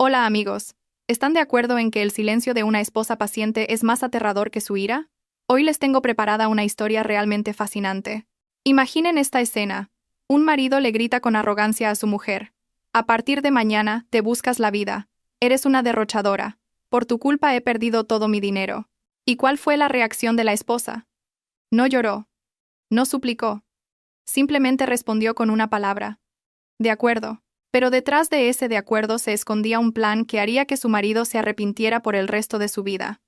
Hola amigos, ¿están de acuerdo en que el silencio de una esposa paciente es más aterrador que su ira? Hoy les tengo preparada una historia realmente fascinante. Imaginen esta escena. Un marido le grita con arrogancia a su mujer: a partir de mañana, te buscas la vida. Eres una derrochadora. Por tu culpa he perdido todo mi dinero. ¿Y cuál fue la reacción de la esposa? No lloró. No suplicó. Simplemente respondió con una palabra: de acuerdo. Pero detrás de ese de acuerdo se escondía un plan que haría que su marido se arrepintiera por el resto de su vida.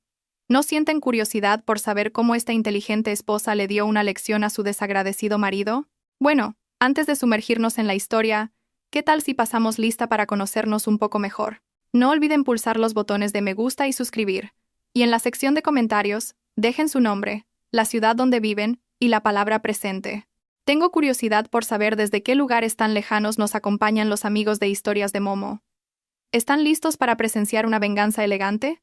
¿No sienten curiosidad por saber cómo esta inteligente esposa le dio una lección a su desagradecido marido? Bueno, antes de sumergirnos en la historia, ¿qué tal si pasamos lista para conocernos un poco mejor? No olviden pulsar los botones de me gusta y suscribir. Y en la sección de comentarios, dejen su nombre, la ciudad donde viven y la palabra presente. Tengo curiosidad por saber desde qué lugares tan lejanos nos acompañan los amigos de Historias de Momo. ¿Están listos para presenciar una venganza elegante?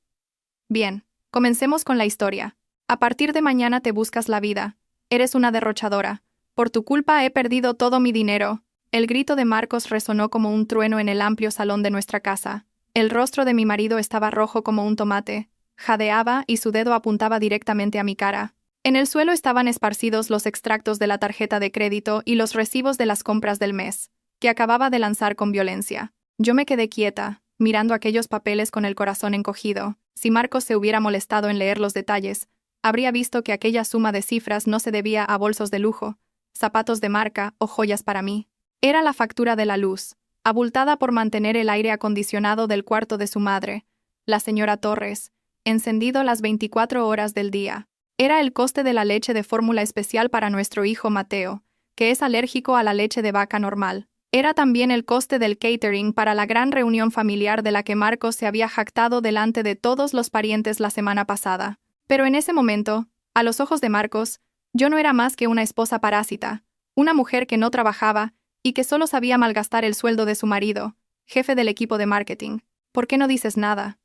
Bien, comencemos con la historia. A partir de mañana te buscas la vida. Eres una derrochadora. Por tu culpa he perdido todo mi dinero. El grito de Marcos resonó como un trueno en el amplio salón de nuestra casa. El rostro de mi marido estaba rojo como un tomate. Jadeaba y su dedo apuntaba directamente a mi cara. En el suelo estaban esparcidos los extractos de la tarjeta de crédito y los recibos de las compras del mes, que acababa de lanzar con violencia. Yo me quedé quieta, mirando aquellos papeles con el corazón encogido. Si Marcos se hubiera molestado en leer los detalles, habría visto que aquella suma de cifras no se debía a bolsos de lujo, zapatos de marca o joyas para mí. Era la factura de la luz, abultada por mantener el aire acondicionado del cuarto de su madre, la señora Torres, encendido las 24 horas del día. Era el coste de la leche de fórmula especial para nuestro hijo Mateo, que es alérgico a la leche de vaca normal. Era también el coste del catering para la gran reunión familiar de la que Marcos se había jactado delante de todos los parientes la semana pasada. Pero en ese momento, a los ojos de Marcos, yo no era más que una esposa parásita, una mujer que no trabajaba y que solo sabía malgastar el sueldo de su marido, jefe del equipo de marketing. ¿Por qué no dices nada?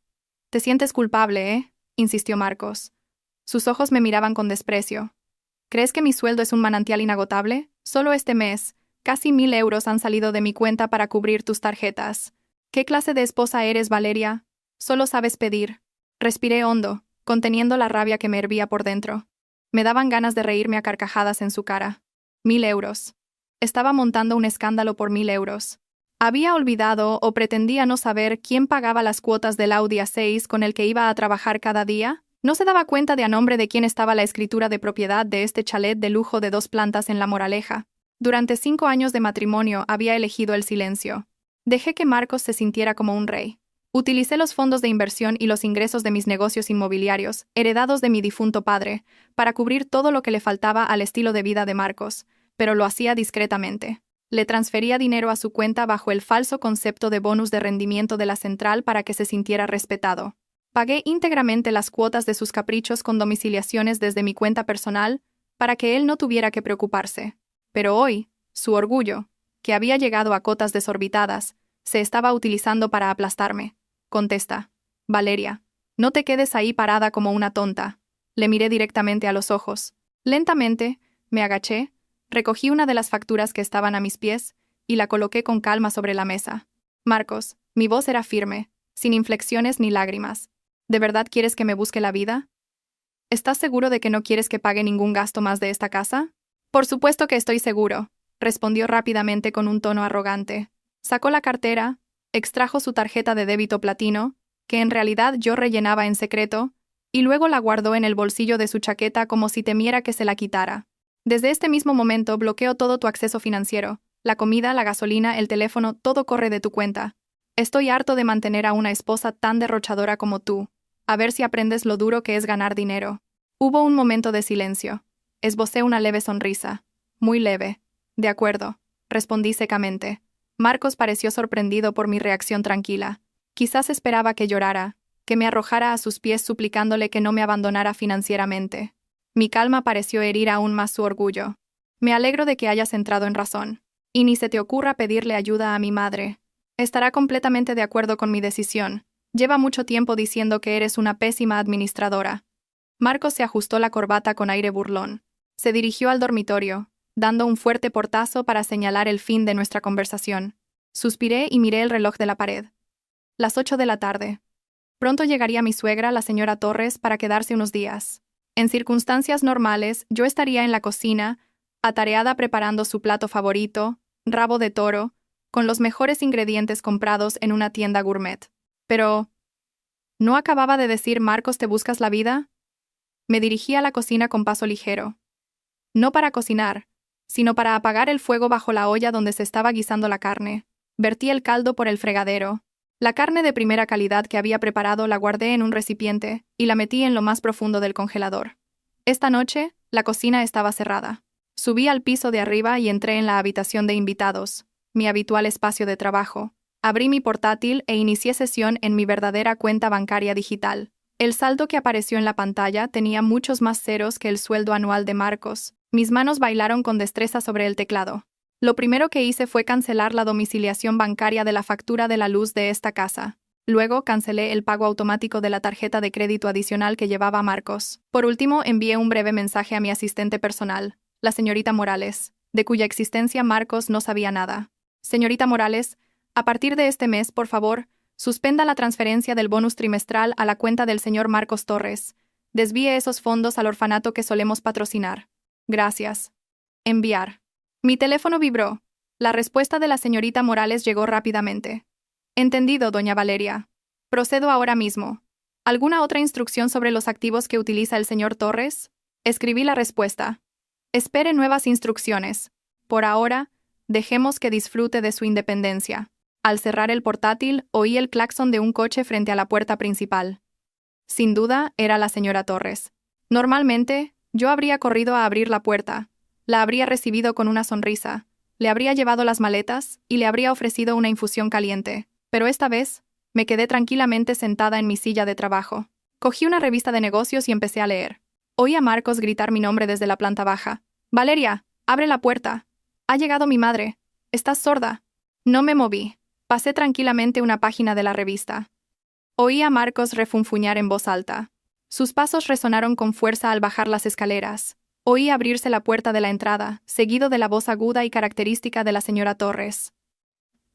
Te sientes culpable, ¿eh? Insistió Marcos. Sus ojos me miraban con desprecio. ¿Crees que mi sueldo es un manantial inagotable? Solo este mes, casi 1.000 euros han salido de mi cuenta para cubrir tus tarjetas. ¿Qué clase de esposa eres, Valeria? Solo sabes pedir. Respiré hondo, conteniendo la rabia que me hervía por dentro. Me daban ganas de reírme a carcajadas en su cara. 1.000 euros. Estaba montando un escándalo por 1.000 euros. Había olvidado o pretendía no saber quién pagaba las cuotas del Audi A6 con el que iba a trabajar cada día. ¿No se daba cuenta de a nombre de quién estaba la escritura de propiedad de este chalet de lujo de 2 plantas en La Moraleja? Durante 5 años de matrimonio había elegido el silencio. Dejé que Marcos se sintiera como un rey. Utilicé los fondos de inversión y los ingresos de mis negocios inmobiliarios, heredados de mi difunto padre, para cubrir todo lo que le faltaba al estilo de vida de Marcos, pero lo hacía discretamente. Le transfería dinero a su cuenta bajo el falso concepto de bonus de rendimiento de la central para que se sintiera respetado. Pagué íntegramente las cuotas de sus caprichos con domiciliaciones desde mi cuenta personal, para que él no tuviera que preocuparse. Pero hoy, su orgullo, que había llegado a cotas desorbitadas, se estaba utilizando para aplastarme. Contesta. Valeria, no te quedes ahí parada como una tonta. Le miré directamente a los ojos. Lentamente, me agaché, recogí una de las facturas que estaban a mis pies y la coloqué con calma sobre la mesa. Marcos, mi voz era firme, sin inflexiones ni lágrimas. ¿De verdad quieres que me busque la vida? ¿Estás seguro de que no quieres que pague ningún gasto más de esta casa? Por supuesto que estoy seguro, respondió rápidamente con un tono arrogante. Sacó la cartera, extrajo su tarjeta de débito platino, que en realidad yo rellenaba en secreto, y luego la guardó en el bolsillo de su chaqueta como si temiera que se la quitara. Desde este mismo momento bloqueo todo tu acceso financiero. La comida, la gasolina, el teléfono, todo corre de tu cuenta. Estoy harto de mantener a una esposa tan derrochadora como tú. A ver si aprendes lo duro que es ganar dinero. Hubo un momento de silencio. Esbocé una leve sonrisa. Muy leve. De acuerdo, respondí secamente. Marcos pareció sorprendido por mi reacción tranquila. Quizás esperaba que llorara, que me arrojara a sus pies suplicándole que no me abandonara financieramente. Mi calma pareció herir aún más su orgullo. Me alegro de que hayas entrado en razón. Y ni se te ocurra pedirle ayuda a mi madre. Estará completamente de acuerdo con mi decisión. Lleva mucho tiempo diciendo que eres una pésima administradora. Marcos se ajustó la corbata con aire burlón. Se dirigió al dormitorio, dando un fuerte portazo para señalar el fin de nuestra conversación. Suspiré y miré el reloj de la pared. Las 8 de la tarde. Pronto llegaría mi suegra, la señora Torres, para quedarse unos días. En circunstancias normales, yo estaría en la cocina, atareada preparando su plato favorito, rabo de toro, con los mejores ingredientes comprados en una tienda gourmet. Pero, ¿no acababa de decir Marcos te buscas la vida? Me dirigí a la cocina con paso ligero. No para cocinar, sino para apagar el fuego bajo la olla donde se estaba guisando la carne. Vertí el caldo por el fregadero. La carne de primera calidad que había preparado la guardé en un recipiente y la metí en lo más profundo del congelador. Esta noche, la cocina estaba cerrada. Subí al piso de arriba y entré en la habitación de invitados, mi habitual espacio de trabajo. Abrí mi portátil e inicié sesión en mi verdadera cuenta bancaria digital. El saldo que apareció en la pantalla tenía muchos más ceros que el sueldo anual de Marcos. Mis manos bailaron con destreza sobre el teclado. Lo primero que hice fue cancelar la domiciliación bancaria de la factura de la luz de esta casa. Luego cancelé el pago automático de la tarjeta de crédito adicional que llevaba Marcos. Por último, envié un breve mensaje a mi asistente personal, la señorita Morales, de cuya existencia Marcos no sabía nada. Señorita Morales, a partir de este mes, por favor, suspenda la transferencia del bonus trimestral a la cuenta del señor Marcos Torres. Desvíe esos fondos al orfanato que solemos patrocinar. Gracias. Enviar. Mi teléfono vibró. La respuesta de la señorita Morales llegó rápidamente. Entendido, doña Valeria. Procedo ahora mismo. ¿Alguna otra instrucción sobre los activos que utiliza el señor Torres? Escribí la respuesta. Espere nuevas instrucciones. Por ahora, dejemos que disfrute de su independencia. Al cerrar el portátil, oí el claxon de un coche frente a la puerta principal. Sin duda, era la señora Torres. Normalmente, yo habría corrido a abrir la puerta. La habría recibido con una sonrisa, le habría llevado las maletas y le habría ofrecido una infusión caliente. Pero esta vez, me quedé tranquilamente sentada en mi silla de trabajo. Cogí una revista de negocios y empecé a leer. Oí a Marcos gritar mi nombre desde la planta baja. «Valeria, abre la puerta. Ha llegado mi madre. ¿Estás sorda?» No me moví. Pasé tranquilamente una página de la revista. Oí a Marcos refunfuñar en voz alta. Sus pasos resonaron con fuerza al bajar las escaleras. Oí abrirse la puerta de la entrada, seguido de la voz aguda y característica de la señora Torres.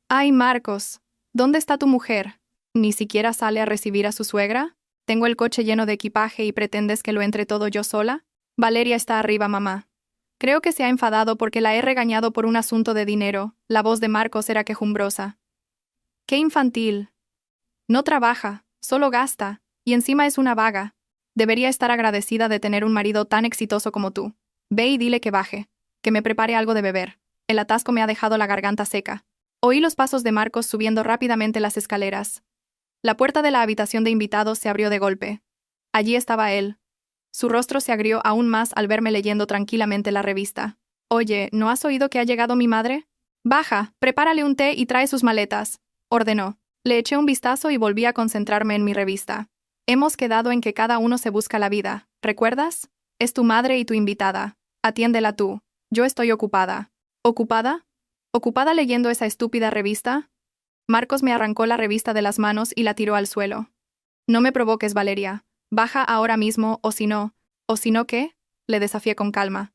«¡Ay, Marcos! ¿Dónde está tu mujer? ¿Ni siquiera sale a recibir a su suegra? ¿Tengo el coche lleno de equipaje y pretendes que lo entre todo yo sola?» «Valeria está arriba, mamá. Creo que se ha enfadado porque la he regañado por un asunto de dinero». La voz de Marcos era quejumbrosa. «¡Qué infantil! No trabaja, solo gasta, y encima es una vaga. Debería estar agradecida de tener un marido tan exitoso como tú. Ve y dile que baje, que me prepare algo de beber. El atasco me ha dejado la garganta seca». Oí los pasos de Marcos subiendo rápidamente las escaleras. La puerta de la habitación de invitados se abrió de golpe. Allí estaba él. Su rostro se agrió aún más al verme leyendo tranquilamente la revista. «Oye, ¿no has oído que ha llegado mi madre? Baja, prepárale un té y trae sus maletas», ordenó. Le eché un vistazo y volví a concentrarme en mi revista. «Hemos quedado en que cada uno se busca la vida, ¿recuerdas? Es tu madre y tu invitada. Atiéndela tú. Yo estoy ocupada». «¿Ocupada? ¿Ocupada leyendo esa estúpida revista?» Marcos me arrancó la revista de las manos y la tiró al suelo. «No me provoques, Valeria. Baja ahora mismo, o si no, ¿qué?», le desafié con calma.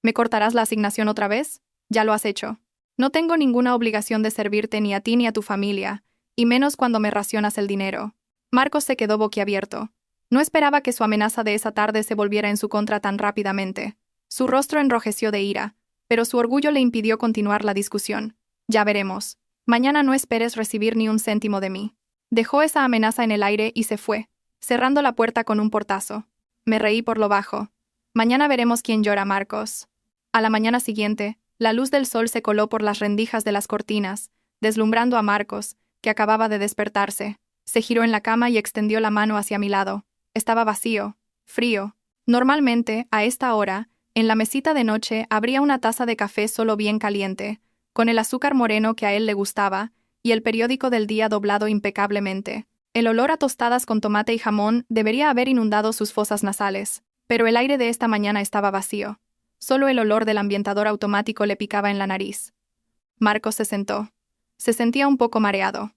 «¿Me cortarás la asignación otra vez? Ya lo has hecho. No tengo ninguna obligación de servirte ni a ti ni a tu familia, y menos cuando me racionas el dinero». Marcos se quedó boquiabierto. No esperaba que su amenaza de esa tarde se volviera en su contra tan rápidamente. Su rostro enrojeció de ira, pero su orgullo le impidió continuar la discusión. «Ya veremos. Mañana no esperes recibir ni un céntimo de mí». Dejó esa amenaza en el aire y se fue, cerrando la puerta con un portazo. Me reí por lo bajo. «Mañana veremos quién llora, Marcos». A la mañana siguiente, la luz del sol se coló por las rendijas de las cortinas, deslumbrando a Marcos, que acababa de despertarse. Se giró en la cama y extendió la mano hacia mi lado. Estaba vacío, frío. Normalmente, a esta hora, en la mesita de noche habría una taza de café solo bien caliente, con el azúcar moreno que a él le gustaba, y el periódico del día doblado impecablemente. El olor a tostadas con tomate y jamón debería haber inundado sus fosas nasales, pero el aire de esta mañana estaba vacío. Solo el olor del ambientador automático le picaba en la nariz. Marcos se sentó. Se sentía un poco mareado.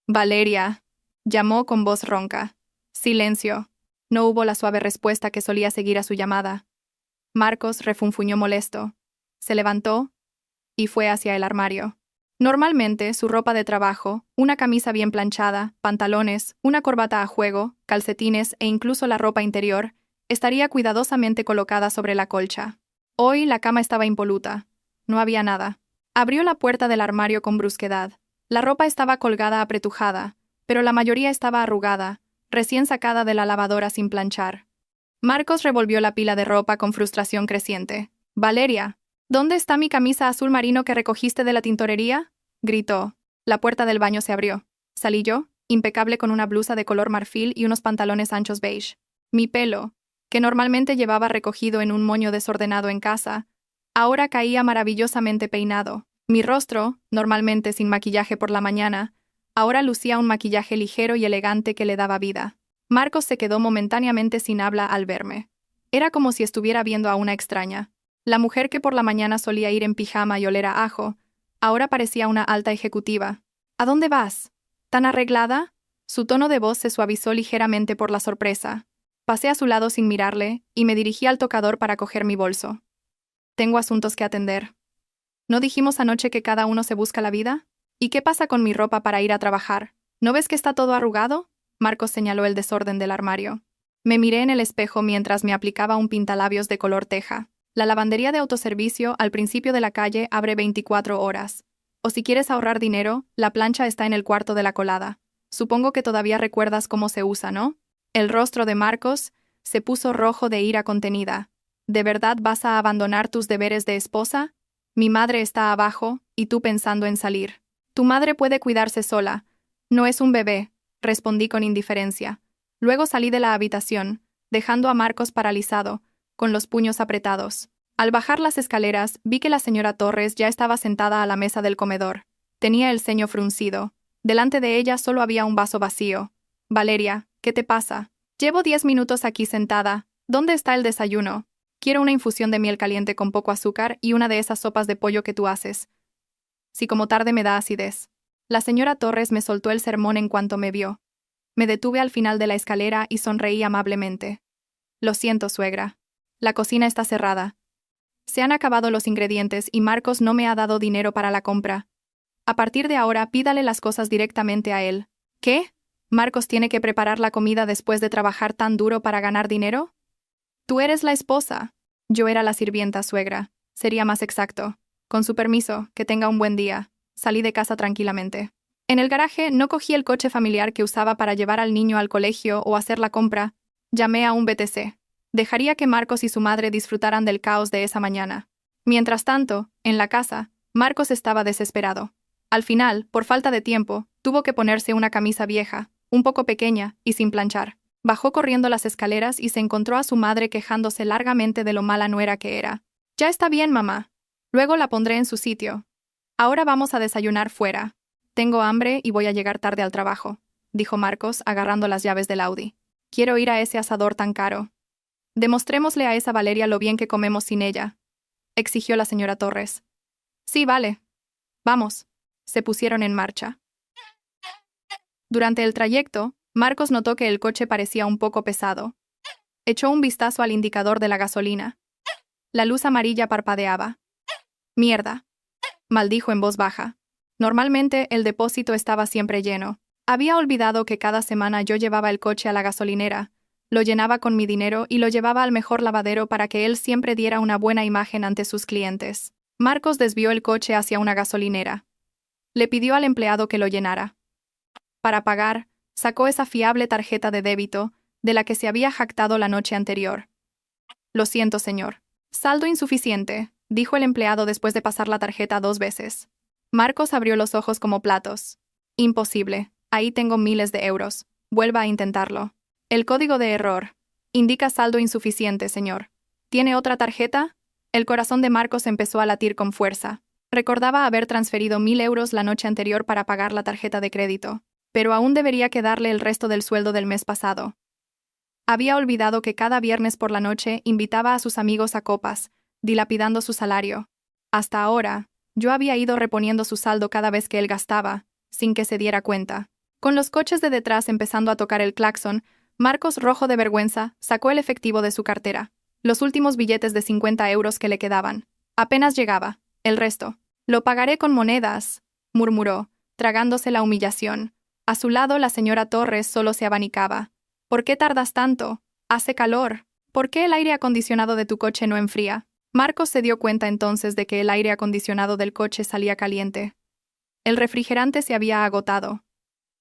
«Valeria», llamó con voz ronca. Silencio. No hubo la suave respuesta que solía seguir a su llamada. Marcos refunfuñó molesto. Se levantó y fue hacia el armario. Normalmente, su ropa de trabajo, una camisa bien planchada, pantalones, una corbata a juego, calcetines e incluso la ropa interior, estaría cuidadosamente colocada sobre la colcha. Hoy la cama estaba impoluta. No había nada. Abrió la puerta del armario con brusquedad. La ropa estaba colgada apretujada, pero la mayoría estaba arrugada, recién sacada de la lavadora sin planchar. Marcos revolvió la pila de ropa con frustración creciente. «Valeria, ¿dónde está mi camisa azul marino que recogiste de la tintorería?», gritó. La puerta del baño se abrió. Salí yo, impecable con una blusa de color marfil y unos pantalones anchos beige. Mi pelo, que normalmente llevaba recogido en un moño desordenado en casa, ahora caía maravillosamente peinado. Mi rostro, normalmente sin maquillaje por la mañana, ahora lucía un maquillaje ligero y elegante que le daba vida. Marcos se quedó momentáneamente sin habla al verme. Era como si estuviera viendo a una extraña. La mujer que por la mañana solía ir en pijama y oler a ajo, ahora parecía una alta ejecutiva. «¿A dónde vas? ¿Tan arreglada?». Su tono de voz se suavizó ligeramente por la sorpresa. Pasé a su lado sin mirarle y me dirigí al tocador para coger mi bolso. «Tengo asuntos que atender». ¿No dijimos anoche que cada uno se busca la vida? ¿Y qué pasa con mi ropa para ir a trabajar? ¿No ves que está todo arrugado?». Marcos señaló el desorden del armario. Me miré en el espejo mientras me aplicaba un pintalabios de color teja. La lavandería de autoservicio al principio de la calle abre 24 horas. O si quieres ahorrar dinero, la plancha está en el cuarto de la colada. Supongo que todavía recuerdas cómo se usa, ¿no? El rostro de Marcos se puso rojo de ira contenida. ¿De verdad vas a abandonar tus deberes de esposa? Mi madre está abajo, y tú pensando en salir. Tu madre puede cuidarse sola. No es un bebé, respondí con indiferencia. Luego salí de la habitación, dejando a Marcos paralizado, con los puños apretados. Al bajar las escaleras, vi que la señora Torres ya estaba sentada a la mesa del comedor. Tenía el ceño fruncido. Delante de ella solo había un vaso vacío. «Valeria, ¿qué te pasa? Llevo 10 minutos aquí sentada. ¿Dónde está el desayuno? Quiero una infusión de miel caliente con poco azúcar y una de esas sopas de pollo que tú haces. Si como tarde me da acidez». La señora Torres me soltó el sermón en cuanto me vio. Me detuve al final de la escalera y sonreí amablemente. «Lo siento, suegra. La cocina está cerrada. Se han acabado los ingredientes y Marcos no me ha dado dinero para la compra. A partir de ahora pídale las cosas directamente a él». «¿Qué? ¿Marcos tiene que preparar la comida después de trabajar tan duro para ganar dinero?» «Tú eres la esposa». «Yo era la sirvienta, suegra. Sería más exacto. Con su permiso, que tenga un buen día». Salí de casa tranquilamente. En el garaje no cogí el coche familiar que usaba para llevar al niño al colegio o hacer la compra. Llamé a un BTC. Dejaría que Marcos y su madre disfrutaran del caos de esa mañana. Mientras tanto, en la casa, Marcos estaba desesperado. Al final, por falta de tiempo, tuvo que ponerse una camisa vieja, un poco pequeña y sin planchar. Bajó corriendo las escaleras y se encontró a su madre quejándose largamente de lo mala nuera que era. «Ya está bien, mamá. Luego la pondré en su sitio. Ahora vamos a desayunar fuera. Tengo hambre y voy a llegar tarde al trabajo», dijo Marcos, agarrando las llaves del Audi. «Quiero ir a ese asador tan caro». «Demostrémosle a esa Valeria lo bien que comemos sin ella», exigió la señora Torres. «Sí, vale. Vamos». Se pusieron en marcha. Durante el trayecto, Marcos notó que el coche parecía un poco pesado. Echó un vistazo al indicador de la gasolina. La luz amarilla parpadeaba. «Mierda», maldijo en voz baja. Normalmente el depósito estaba siempre lleno. Había olvidado que cada semana yo llevaba el coche a la gasolinera, lo llenaba con mi dinero y lo llevaba al mejor lavadero para que él siempre diera una buena imagen ante sus clientes. Marcos desvió el coche hacia una gasolinera. Le pidió al empleado que lo llenara. Para pagar, sacó esa fiable tarjeta de débito, de la que se había jactado la noche anterior. «Lo siento, señor. Saldo insuficiente», dijo el empleado después de pasar la tarjeta 2 veces. Marcos abrió los ojos como platos. «Imposible. Ahí tengo miles de euros. Vuelva a intentarlo». «El código de error. Indica saldo insuficiente, señor. ¿Tiene otra tarjeta?». El corazón de Marcos empezó a latir con fuerza. Recordaba haber transferido 1.000 euros la noche anterior para pagar la tarjeta de crédito, pero aún debería quedarle el resto del sueldo del mes pasado. Había olvidado que cada viernes por la noche invitaba a sus amigos a copas, dilapidando su salario. Hasta ahora, yo había ido reponiendo su saldo cada vez que él gastaba, sin que se diera cuenta. Con los coches de detrás empezando a tocar el claxon, Marcos, rojo de vergüenza, sacó el efectivo de su cartera. Los últimos billetes de 50 euros que le quedaban. Apenas llegaba. El resto. «Lo pagaré con monedas», murmuró, tragándose la humillación. A su lado la señora Torres solo se abanicaba. ¿Por qué tardas tanto? Hace calor. ¿Por qué el aire acondicionado de tu coche no enfría? Marcos se dio cuenta entonces de que el aire acondicionado del coche salía caliente. El refrigerante se había agotado.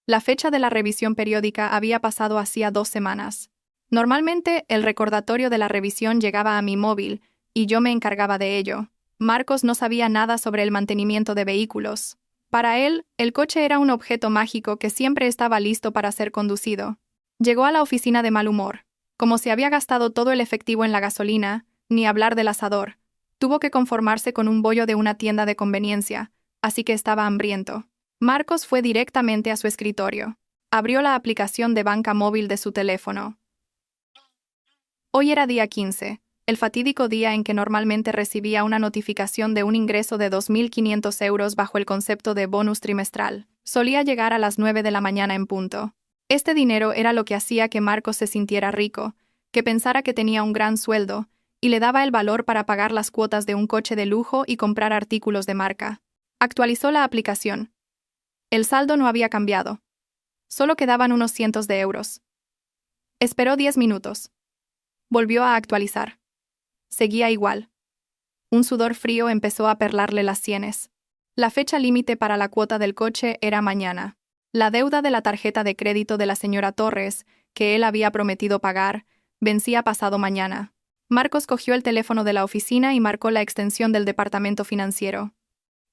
La fecha de la revisión periódica había pasado hacía 2 semanas. Normalmente, el recordatorio de la revisión llegaba a mi móvil, y yo me encargaba de ello. Marcos no sabía nada sobre el mantenimiento de vehículos. Para él, el coche era un objeto mágico que siempre estaba listo para ser conducido. Llegó a la oficina de mal humor. Como se había gastado todo el efectivo en la gasolina, ni hablar del asador. Tuvo que conformarse con un bollo de una tienda de conveniencia, así que estaba hambriento. Marcos fue directamente a su escritorio. Abrió la aplicación de banca móvil de su teléfono. Hoy era día 15, el fatídico día en que normalmente recibía una notificación de un ingreso de 2.500 euros bajo el concepto de bonus trimestral. Solía llegar a las 9 de la mañana en punto. Este dinero era lo que hacía que Marcos se sintiera rico, que pensara que tenía un gran sueldo, y le daba el valor para pagar las cuotas de un coche de lujo y comprar artículos de marca. Actualizó la aplicación. El saldo no había cambiado. Solo quedaban unos cientos de euros. Esperó 10 minutos. Volvió a actualizar. Seguía igual. Un sudor frío empezó a perlarle las sienes. La fecha límite para la cuota del coche era mañana. La deuda de la tarjeta de crédito de la señora Torres, que él había prometido pagar, vencía pasado mañana. Marcos cogió el teléfono de la oficina y marcó la extensión del departamento financiero.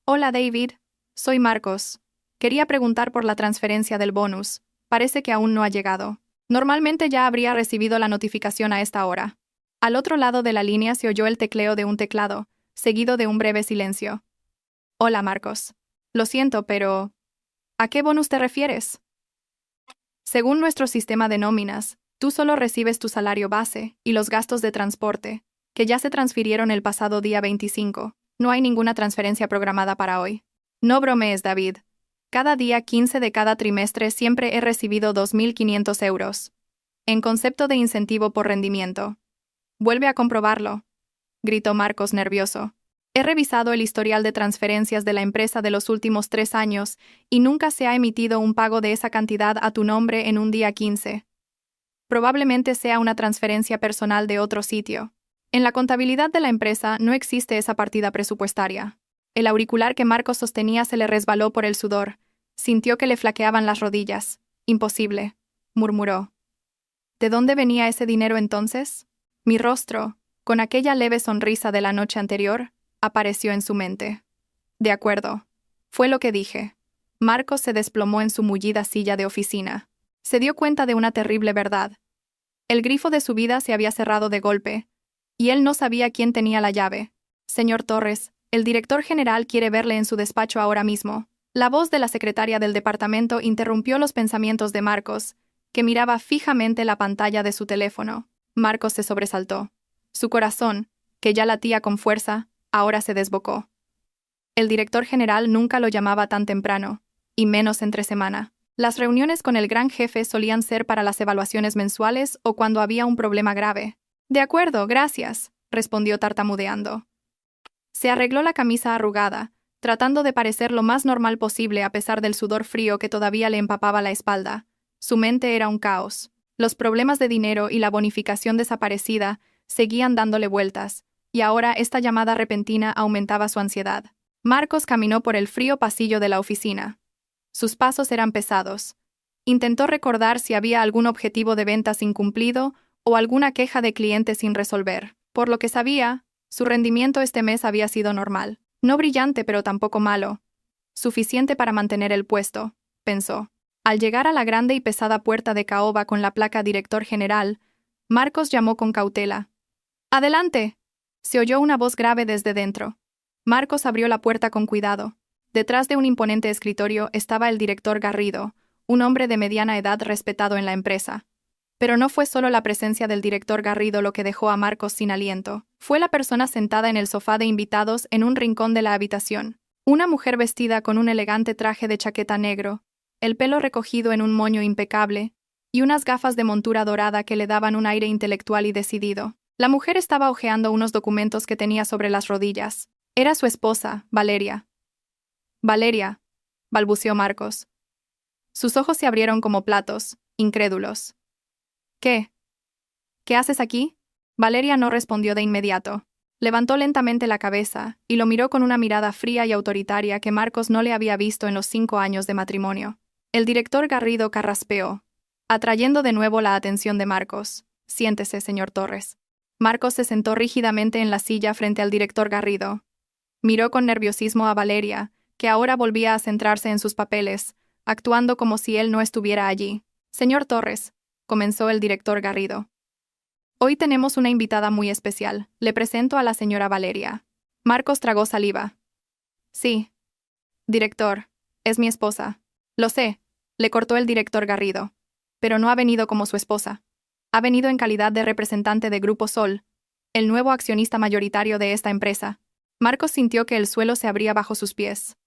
Hola David, soy Marcos. Quería preguntar por la transferencia del bonus. Parece que aún no ha llegado. Normalmente ya habría recibido la notificación a esta hora. Al otro lado de la línea se oyó el tecleo de un teclado, seguido de un breve silencio. Hola Marcos. Lo siento, pero... ¿a qué bonus te refieres? Según nuestro sistema de nóminas, tú solo recibes tu salario base y los gastos de transporte, que ya se transfirieron el pasado día 25. No hay ninguna transferencia programada para hoy. No bromees, David. Cada día 15 de cada trimestre siempre he recibido 2.500 euros. En concepto de incentivo por rendimiento. Vuelve a comprobarlo, gritó Marcos nervioso. He revisado el historial de transferencias de la empresa de los últimos 3 años y nunca se ha emitido un pago de esa cantidad a tu nombre en un día 15. Probablemente sea una transferencia personal de otro sitio. En la contabilidad de la empresa no existe esa partida presupuestaria. El auricular que Marcos sostenía se le resbaló por el sudor. Sintió que le flaqueaban las rodillas. Imposible, murmuró. ¿De dónde venía ese dinero entonces? Mi rostro, con aquella leve sonrisa de la noche anterior, apareció en su mente. De acuerdo. Fue lo que dije. Marcos se desplomó en su mullida silla de oficina. Se dio cuenta de una terrible verdad. El grifo de su vida se había cerrado de golpe, y él no sabía quién tenía la llave. Señor Torres, el director general quiere verle en su despacho ahora mismo. La voz de la secretaria del departamento interrumpió los pensamientos de Marcos, que miraba fijamente la pantalla de su teléfono. Marcos se sobresaltó. Su corazón, que ya latía con fuerza, ahora se desbocó. El director general nunca lo llamaba tan temprano, y menos entre semana. Las reuniones con el gran jefe solían ser para las evaluaciones mensuales o cuando había un problema grave. De acuerdo, gracias, respondió tartamudeando. Se arregló la camisa arrugada, tratando de parecer lo más normal posible a pesar del sudor frío que todavía le empapaba la espalda. Su mente era un caos. Los problemas de dinero y la bonificación desaparecida seguían dándole vueltas, y ahora esta llamada repentina aumentaba su ansiedad. Marcos caminó por el frío pasillo de la oficina. Sus pasos eran pesados. Intentó recordar si había algún objetivo de ventas incumplido o alguna queja de cliente sin resolver. Por lo que sabía, su rendimiento este mes había sido normal. No brillante, pero tampoco malo. Suficiente para mantener el puesto, pensó. Al llegar a la grande y pesada puerta de caoba con la placa Director General, Marcos llamó con cautela. ¡Adelante! Se oyó una voz grave desde dentro. Marcos abrió la puerta con cuidado. Detrás de un imponente escritorio estaba el director Garrido, un hombre de mediana edad respetado en la empresa. Pero no fue solo la presencia del director Garrido lo que dejó a Marcos sin aliento. Fue la persona sentada en el sofá de invitados en un rincón de la habitación. Una mujer vestida con un elegante traje de chaqueta negro, el pelo recogido en un moño impecable, y unas gafas de montura dorada que le daban un aire intelectual y decidido. La mujer estaba hojeando unos documentos que tenía sobre las rodillas. Era su esposa, Valeria. Valeria, balbuceó Marcos. Sus ojos se abrieron como platos, incrédulos. ¿Qué? ¿Qué haces aquí? Valeria no respondió de inmediato. Levantó lentamente la cabeza y lo miró con una mirada fría y autoritaria que Marcos no le había visto en los 5 años de matrimonio. El director Garrido carraspeó, atrayendo de nuevo la atención de Marcos. Siéntese, señor Torres. Marcos se sentó rígidamente en la silla frente al director Garrido. Miró con nerviosismo a Valeria, que ahora volvía a centrarse en sus papeles, actuando como si él no estuviera allí. Señor Torres, comenzó el director Garrido. Hoy tenemos una invitada muy especial. Le presento a la señora Valeria. Marcos tragó saliva. Sí. Director, es mi esposa. Lo sé, le cortó el director Garrido. Pero no ha venido como su esposa. Ha venido en calidad de representante de Grupo Sol, el nuevo accionista mayoritario de esta empresa. Marcos sintió que el suelo se abría bajo sus pies.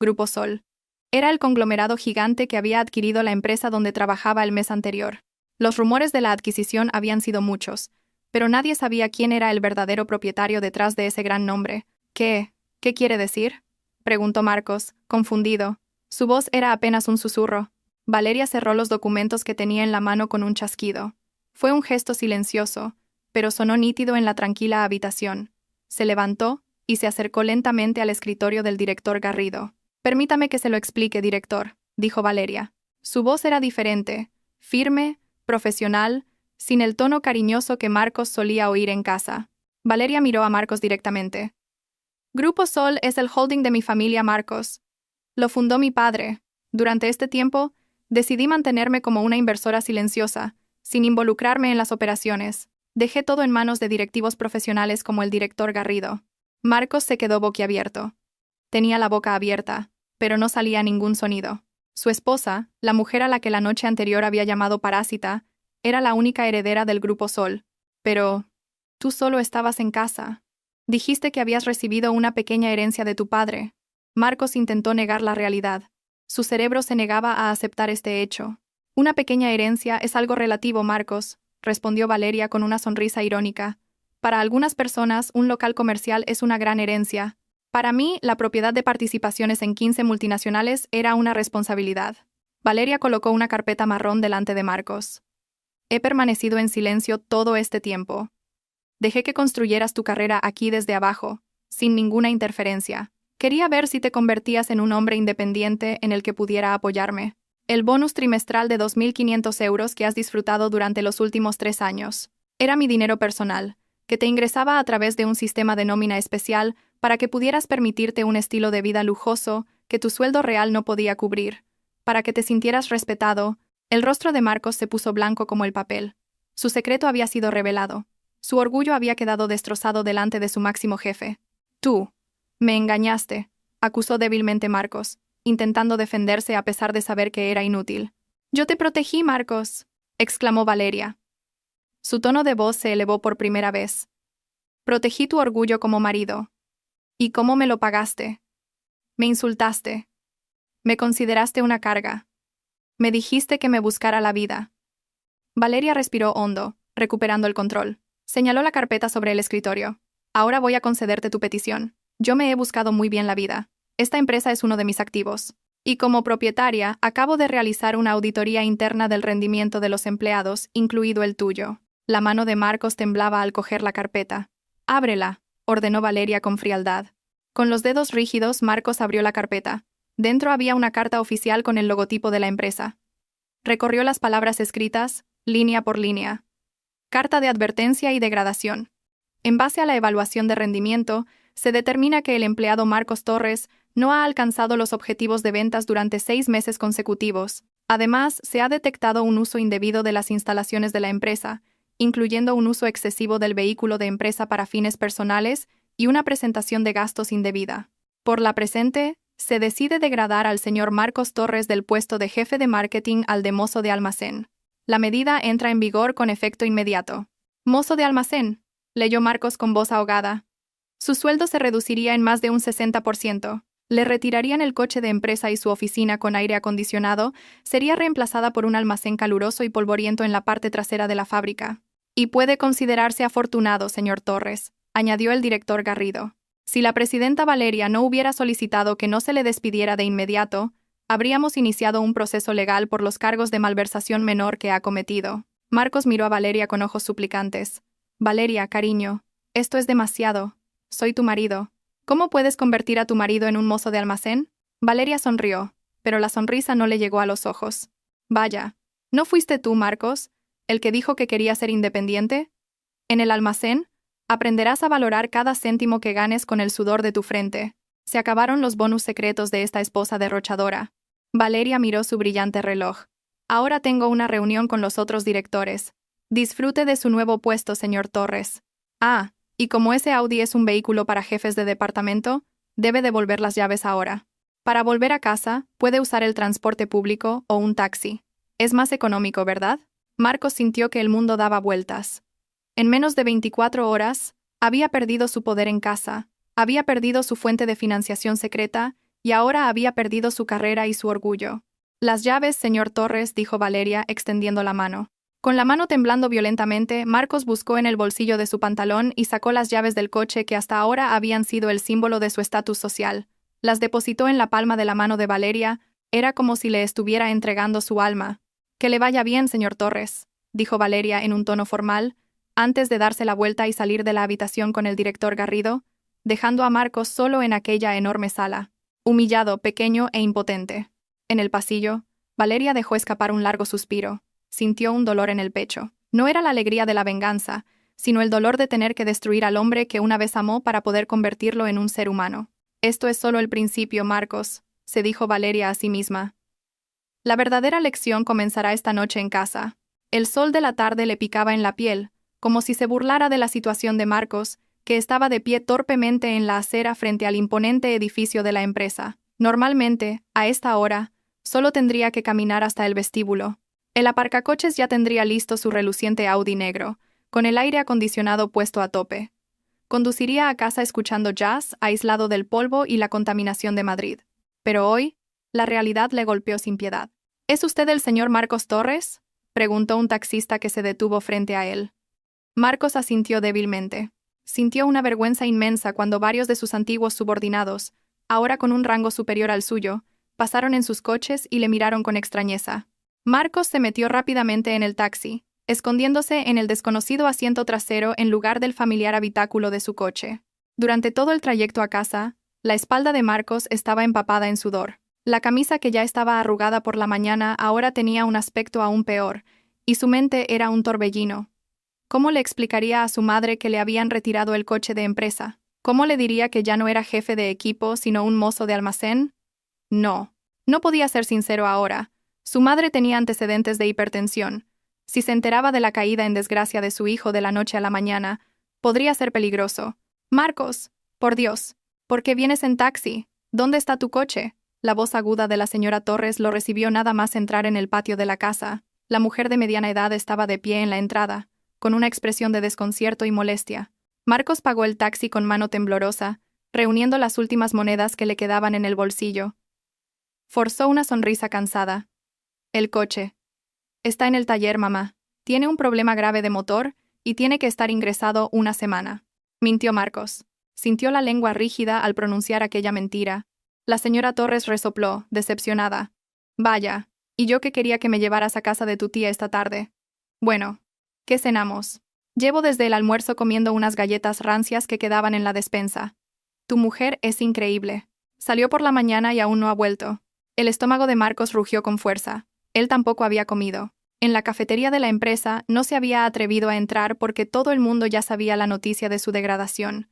Grupo Sol. Era el conglomerado gigante que había adquirido la empresa donde trabajaba el mes anterior. Los rumores de la adquisición habían sido muchos, pero nadie sabía quién era el verdadero propietario detrás de ese gran nombre. ¿Qué quiere decir?, preguntó Marcos, confundido. Su voz era apenas un susurro. Valeria cerró los documentos que tenía en la mano con un chasquido. Fue un gesto silencioso, pero sonó nítido en la tranquila habitación. Se levantó y se acercó lentamente al escritorio del director Garrido. Permítame que se lo explique, director, dijo Valeria. Su voz era diferente, firme, profesional, sin el tono cariñoso que Marcos solía oír en casa. Valeria miró a Marcos directamente. Grupo Sol es el holding de mi familia, Marcos. Lo fundó mi padre. Durante este tiempo, decidí mantenerme como una inversora silenciosa, sin involucrarme en las operaciones. Dejé todo en manos de directivos profesionales como el director Garrido. Marcos se quedó boquiabierto. Tenía la boca abierta, pero no salía ningún sonido. Su esposa, la mujer a la que la noche anterior había llamado parásita, era la única heredera del Grupo Sol. Pero tú solo estabas en casa. Dijiste que habías recibido una pequeña herencia de tu padre. Marcos intentó negar la realidad. Su cerebro se negaba a aceptar este hecho. Una pequeña herencia es algo relativo, Marcos, respondió Valeria con una sonrisa irónica. Para algunas personas, un local comercial es una gran herencia. Para mí, la propiedad de participaciones en 15 multinacionales era una responsabilidad. Valeria colocó una carpeta marrón delante de Marcos. He permanecido en silencio todo este tiempo. Dejé que construyeras tu carrera aquí desde abajo, sin ninguna interferencia. Quería ver si te convertías en un hombre independiente en el que pudiera apoyarme. El bonus trimestral de 2.500 euros que has disfrutado durante los últimos 3 años. Era mi dinero personal, que te ingresaba a través de un sistema de nómina especial para que pudieras permitirte un estilo de vida lujoso que tu sueldo real no podía cubrir, para que te sintieras respetado. El rostro de Marcos se puso blanco como el papel. Su secreto había sido revelado. Su orgullo había quedado destrozado delante de su máximo jefe. Tú me engañaste, acusó débilmente Marcos, intentando defenderse a pesar de saber que era inútil. Yo te protegí, Marcos, exclamó Valeria. Su tono de voz se elevó por primera vez. Protegí tu orgullo como marido. ¿Y cómo me lo pagaste? Me insultaste. Me consideraste una carga. Me dijiste que me buscara la vida. Valeria respiró hondo, recuperando el control. Señaló la carpeta sobre el escritorio. Ahora voy a concederte tu petición. Yo me he buscado muy bien la vida. Esta empresa es uno de mis activos. Y como propietaria, acabo de realizar una auditoría interna del rendimiento de los empleados, incluido el tuyo. La mano de Marcos temblaba al coger la carpeta. Ábrela, ordenó Valeria con frialdad. Con los dedos rígidos, Marcos abrió la carpeta. Dentro había una carta oficial con el logotipo de la empresa. Recorrió las palabras escritas, línea por línea. Carta de advertencia y degradación. En base a la evaluación de rendimiento, se determina que el empleado Marcos Torres no ha alcanzado los objetivos de ventas durante 6 meses consecutivos. Además, se ha detectado un uso indebido de las instalaciones de la empresa, incluyendo un uso excesivo del vehículo de empresa para fines personales y una presentación de gastos indebida. Por la presente, se decide degradar al señor Marcos Torres del puesto de jefe de marketing al de mozo de almacén. La medida entra en vigor con efecto inmediato. Mozo de almacén, leyó Marcos con voz ahogada. Su sueldo se reduciría en más de un 60%. Le retirarían el coche de empresa y su oficina con aire acondicionado sería reemplazada por un almacén caluroso y polvoriento en la parte trasera de la fábrica. Y puede considerarse afortunado, señor Torres, añadió el director Garrido. Si la presidenta Valeria no hubiera solicitado que no se le despidiera de inmediato, Habríamos iniciado un proceso legal por los cargos de malversación menor que ha cometido. Marcos miró a Valeria con ojos suplicantes. Valeria, cariño, esto es demasiado. Soy tu marido. ¿Cómo puedes convertir a tu marido en un mozo de almacén? Valeria sonrió, pero la sonrisa no le llegó a los ojos. Vaya, ¿no fuiste tú, Marcos, el que dijo que quería ser independiente? En el almacén, aprenderás a valorar cada céntimo que ganes con el sudor de tu frente. Se acabaron los bonus secretos de esta esposa derrochadora. Valeria miró su brillante reloj. Ahora tengo una reunión con los otros directores. Disfrute de su nuevo puesto, señor Torres. Ah, y como ese Audi es un vehículo para jefes de departamento, debe devolver las llaves ahora. Para volver a casa, puede usar el transporte público o un taxi. Es más económico, ¿verdad? Marcos sintió que el mundo daba vueltas. En menos de 24 horas, había perdido su poder en casa, había perdido su fuente de financiación secreta y ahora había perdido su carrera y su orgullo. Las llaves, señor Torres, dijo Valeria, extendiendo la mano. Con la mano temblando violentamente, Marcos buscó en el bolsillo de su pantalón y sacó las llaves del coche que hasta ahora habían sido el símbolo de su estatus social. Las depositó en la palma de la mano de Valeria, era como si le estuviera entregando su alma. «Que le vaya bien, señor Torres», dijo Valeria en un tono formal, antes de darse la vuelta y salir de la habitación con el director Garrido, dejando a Marcos solo en aquella enorme sala, humillado, pequeño e impotente. En el pasillo, Valeria dejó escapar un largo suspiro. Sintió un dolor en el pecho. No era la alegría de la venganza, sino el dolor de tener que destruir al hombre que una vez amó para poder convertirlo en un ser humano. «Esto es solo el principio, Marcos», se dijo Valeria a sí misma. La verdadera lección comenzará esta noche en casa. El sol de la tarde le picaba en la piel, como si se burlara de la situación de Marcos, que estaba de pie torpemente en la acera frente al imponente edificio de la empresa. Normalmente, a esta hora, solo tendría que caminar hasta el vestíbulo. El aparcacoches ya tendría listo su reluciente Audi negro, con el aire acondicionado puesto a tope. Conduciría a casa escuchando jazz, aislado del polvo y la contaminación de Madrid. Pero hoy, la realidad le golpeó sin piedad. ¿Es usted el señor Marcos Torres?, preguntó un taxista que se detuvo frente a él. Marcos asintió débilmente. Sintió una vergüenza inmensa cuando varios de sus antiguos subordinados, ahora con un rango superior al suyo, pasaron en sus coches y le miraron con extrañeza. Marcos se metió rápidamente en el taxi, escondiéndose en el desconocido asiento trasero en lugar del familiar habitáculo de su coche. Durante todo el trayecto a casa, la espalda de Marcos estaba empapada en sudor. La camisa que ya estaba arrugada por la mañana ahora tenía un aspecto aún peor, y su mente era un torbellino. ¿Cómo le explicaría a su madre que le habían retirado el coche de empresa? ¿Cómo le diría que ya no era jefe de equipo, sino un mozo de almacén? No podía ser sincero ahora. Su madre tenía antecedentes de hipertensión. Si se enteraba de la caída en desgracia de su hijo de la noche a la mañana, podría ser peligroso. «Marcos, por Dios, ¿por qué vienes en taxi? ¿Dónde está tu coche?» La voz aguda de la señora Torres lo recibió nada más entrar en el patio de la casa. La mujer de mediana edad estaba de pie en la entrada, con una expresión de desconcierto y molestia. Marcos pagó el taxi con mano temblorosa, reuniendo las últimas monedas que le quedaban en el bolsillo. Forzó una sonrisa cansada. «El coche. Está en el taller, mamá. Tiene un problema grave de motor y tiene que estar ingresado una semana», mintió Marcos. Sintió la lengua rígida al pronunciar aquella mentira. La señora Torres resopló, decepcionada. «Vaya, y yo que quería que me llevaras a casa de tu tía esta tarde. Bueno, ¿qué cenamos?» «Llevo desde el almuerzo comiendo unas galletas rancias que quedaban en la despensa». «Tu mujer es increíble. Salió por la mañana y aún no ha vuelto». El estómago de Marcos rugió con fuerza. Él tampoco había comido. En la cafetería de la empresa no se había atrevido a entrar porque todo el mundo ya sabía la noticia de su degradación.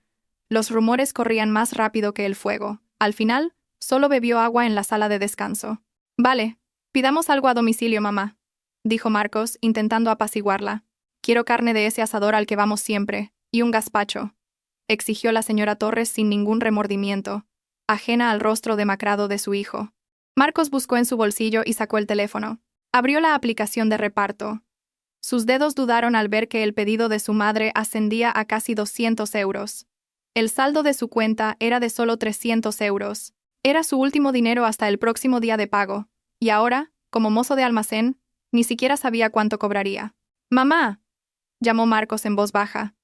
Los rumores corrían más rápido que el fuego. Al final, solo bebió agua en la sala de descanso. «Vale, pidamos algo a domicilio, mamá», dijo Marcos, intentando apaciguarla. «Quiero carne de ese asador al que vamos siempre, y un gazpacho», exigió la señora Torres sin ningún remordimiento, ajena al rostro demacrado de su hijo. Marcos buscó en su bolsillo y sacó el teléfono. Abrió la aplicación de reparto. Sus dedos dudaron al ver que el pedido de su madre ascendía a casi 200 euros. El saldo de su cuenta era de solo 300 euros. Era su último dinero hasta el próximo día de pago, y ahora, como mozo de almacén, ni siquiera sabía cuánto cobraría. «Mamá», llamó Marcos en voz baja.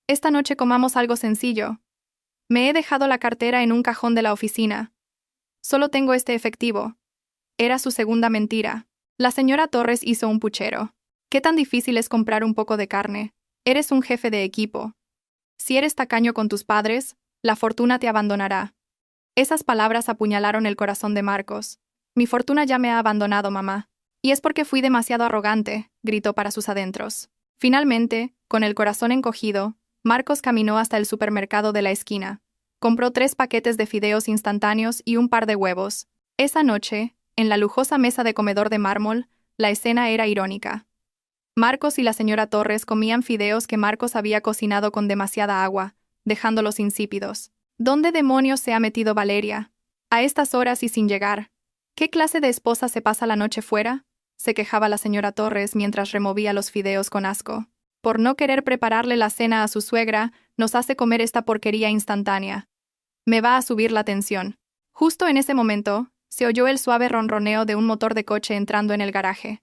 «Esta noche comamos algo sencillo. Me he dejado la cartera en un cajón de la oficina. Solo tengo este efectivo. Era su segunda mentira. La señora Torres hizo un puchero. ¿Qué tan difícil es comprar un poco de carne? Eres un jefe de equipo. Si eres tacaño con tus padres, la fortuna te abandonará. Esas palabras apuñalaron el corazón de Marcos. Mi fortuna ya me ha abandonado, mamá. Y es porque fui demasiado arrogante, gritó para sus adentros. Finalmente, con el corazón encogido, Marcos caminó hasta el supermercado de la esquina. Compró 3 paquetes de fideos instantáneos y un par de huevos. Esa noche, en la lujosa mesa de comedor de mármol, la escena era irónica. Marcos y la señora Torres comían fideos que Marcos había cocinado con demasiada agua, dejándolos insípidos. ¿Dónde demonios se ha metido Valeria? A estas horas y sin llegar. ¿Qué clase de esposa se pasa la noche fuera? Se quejaba la señora Torres mientras removía los fideos con asco. Por no querer prepararle la cena a su suegra, nos hace comer esta porquería instantánea. Me va a subir la tensión. Justo en ese momento, se oyó el suave ronroneo de un motor de coche entrando en el garaje.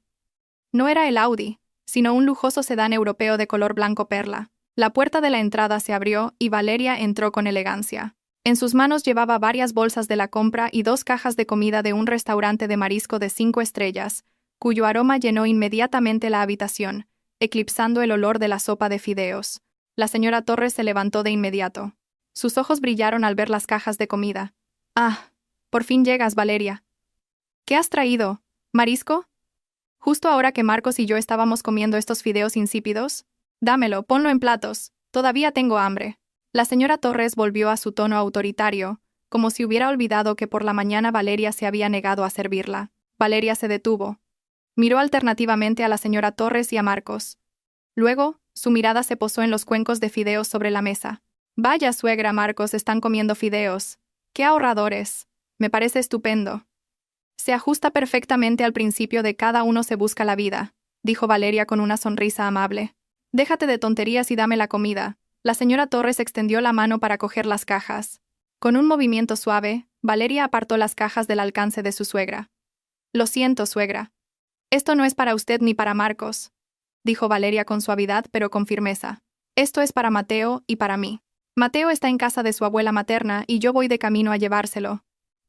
No era el Audi, sino un lujoso sedán europeo de color blanco perla. La puerta de la entrada se abrió y Valeria entró con elegancia. En sus manos llevaba varias bolsas de la compra y 2 cajas de comida de un restaurante de marisco de 5 estrellas, cuyo aroma llenó inmediatamente la habitación, eclipsando el olor de la sopa de fideos. La señora Torres se levantó de inmediato. Sus ojos brillaron al ver las cajas de comida. «Ah, por fin llegas, Valeria. ¿Qué has traído? ¿Marisco? Justo ahora que Marcos y yo estábamos comiendo estos fideos insípidos. Dámelo, ponlo en platos. Todavía tengo hambre». La señora Torres volvió a su tono autoritario, como si hubiera olvidado que por la mañana Valeria se había negado a servirla. Valeria se detuvo. Miró alternativamente a la señora Torres y a Marcos. Luego, su mirada se posó en los cuencos de fideos sobre la mesa. «Vaya suegra, Marcos, están comiendo fideos. ¡Qué ahorradores! Me parece estupendo. Se ajusta perfectamente al principio de cada uno se busca la vida», dijo Valeria con una sonrisa amable. «Déjate de tonterías y dame la comida». La señora Torres extendió la mano para coger las cajas. Con un movimiento suave, Valeria apartó las cajas del alcance de su suegra. «Lo siento, suegra. Esto no es para usted ni para Marcos», dijo Valeria con suavidad pero con firmeza. «Esto es para Mateo y para mí. Mateo está en casa de su abuela materna y yo voy de camino a llevárselo.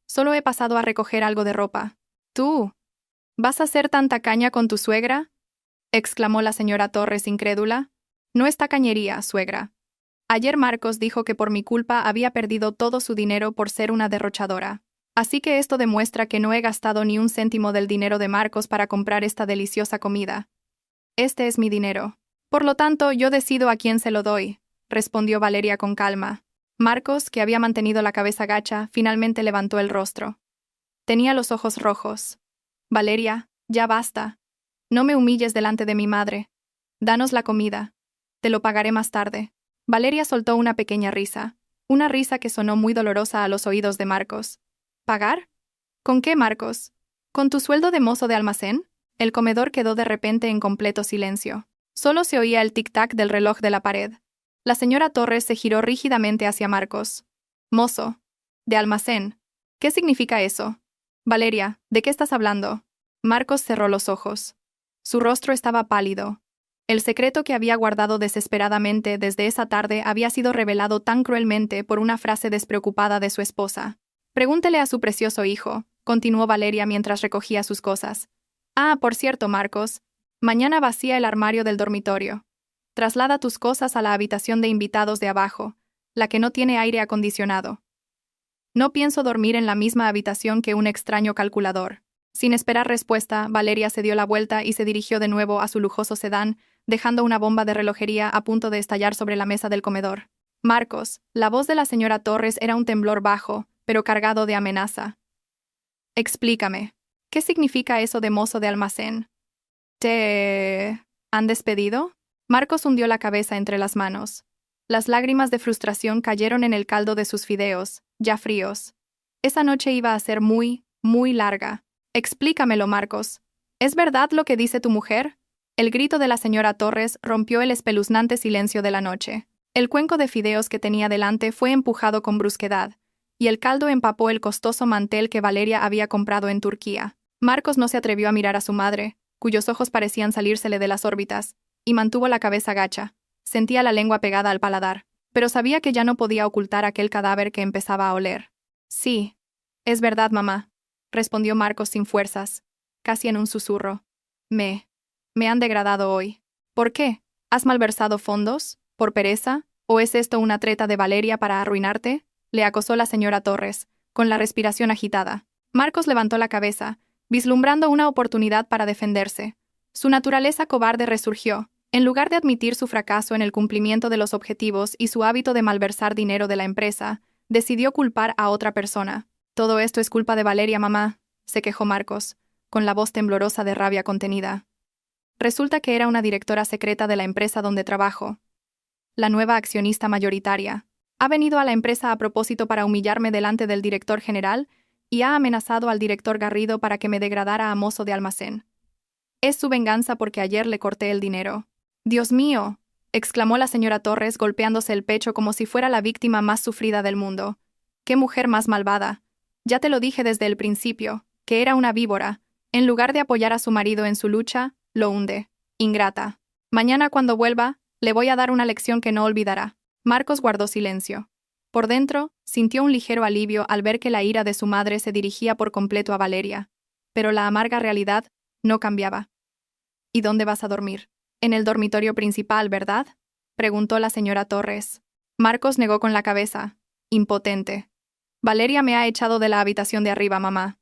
Solo he pasado a recoger algo de ropa». «¿Tú? ¿Vas a ser tan tacaña con tu suegra?», exclamó la señora Torres incrédula. «No es tacañería, suegra. Ayer Marcos dijo que por mi culpa había perdido todo su dinero por ser una derrochadora. Así que esto demuestra que no he gastado ni un céntimo del dinero de Marcos para comprar esta deliciosa comida. Este es mi dinero. Por lo tanto, yo decido a quién se lo doy», respondió Valeria con calma. Marcos, que había mantenido la cabeza gacha, finalmente levantó el rostro. Tenía los ojos rojos. «Valeria, ya basta. No me humilles delante de mi madre. Danos la comida. Te lo pagaré más tarde». Valeria soltó una pequeña risa, una risa que sonó muy dolorosa a los oídos de Marcos. «¿Pagar? ¿Con qué, Marcos? ¿Con tu sueldo de mozo de almacén?». El comedor quedó de repente en completo silencio. Solo se oía el tic-tac del reloj de la pared. La señora Torres se giró rígidamente hacia Marcos. «Mozo. De almacén. ¿Qué significa eso? Valeria, ¿de qué estás hablando?». Marcos cerró los ojos. Su rostro estaba pálido. El secreto que había guardado desesperadamente desde esa tarde había sido revelado tan cruelmente por una frase despreocupada de su esposa. «Pregúntele a su precioso hijo», continuó Valeria mientras recogía sus cosas. «Ah, por cierto, Marcos, mañana vacía el armario del dormitorio. Traslada tus cosas a la habitación de invitados de abajo, la que no tiene aire acondicionado. No pienso dormir en la misma habitación que un extraño calculador». Sin esperar respuesta, Valeria se dio la vuelta y se dirigió de nuevo a su lujoso sedán, dejando una bomba de relojería a punto de estallar sobre la mesa del comedor. «Marcos», la voz de la señora Torres era un temblor bajo, pero cargado de amenaza. «Explícame. ¿Qué significa eso de mozo de almacén? ¿Te han despedido?». Marcos hundió la cabeza entre las manos. Las lágrimas de frustración cayeron en el caldo de sus fideos, ya fríos. Esa noche iba a ser muy, muy larga. «Explícamelo, Marcos. ¿Es verdad lo que dice tu mujer?». El grito de la señora Torres rompió el espeluznante silencio de la noche. El cuenco de fideos que tenía delante fue empujado con brusquedad, y el caldo empapó el costoso mantel que Valeria había comprado en Turquía. Marcos no se atrevió a mirar a su madre, cuyos ojos parecían salírsele de las órbitas, y mantuvo la cabeza gacha. Sentía la lengua pegada al paladar, pero sabía que ya no podía ocultar aquel cadáver que empezaba a oler. «Sí, es verdad, mamá», respondió Marcos sin fuerzas, casi en un susurro. Me han degradado hoy. ¿Por qué? ¿Has malversado fondos? ¿Por pereza? ¿O es esto una treta de Valeria para arruinarte? Le acosó la señora Torres, con la respiración agitada. Marcos levantó la cabeza, vislumbrando una oportunidad para defenderse. Su naturaleza cobarde resurgió. En lugar de admitir su fracaso en el cumplimiento de los objetivos y su hábito de malversar dinero de la empresa, decidió culpar a otra persona. Todo esto es culpa de Valeria, mamá, se quejó Marcos, con la voz temblorosa de rabia contenida. Resulta que era una directora secreta de la empresa donde trabajo. La nueva accionista mayoritaria. Ha venido a la empresa a propósito para humillarme delante del director general y ha amenazado al director Garrido para que me degradara a mozo de almacén. Es su venganza porque ayer le corté el dinero. «¡Dios mío!», exclamó la señora Torres golpeándose el pecho como si fuera la víctima más sufrida del mundo. «¡Qué mujer más malvada! Ya te lo dije desde el principio, que era una víbora. En lugar de apoyar a su marido en su lucha, lo hunde. Ingrata. Mañana cuando vuelva, le voy a dar una lección que no olvidará». Marcos guardó silencio. Por dentro, sintió un ligero alivio al ver que la ira de su madre se dirigía por completo a Valeria. Pero la amarga realidad no cambiaba. «¿Y dónde vas a dormir? En el dormitorio principal, ¿verdad?», preguntó la señora Torres. Marcos negó con la cabeza, impotente. «Valeria me ha echado de la habitación de arriba, mamá.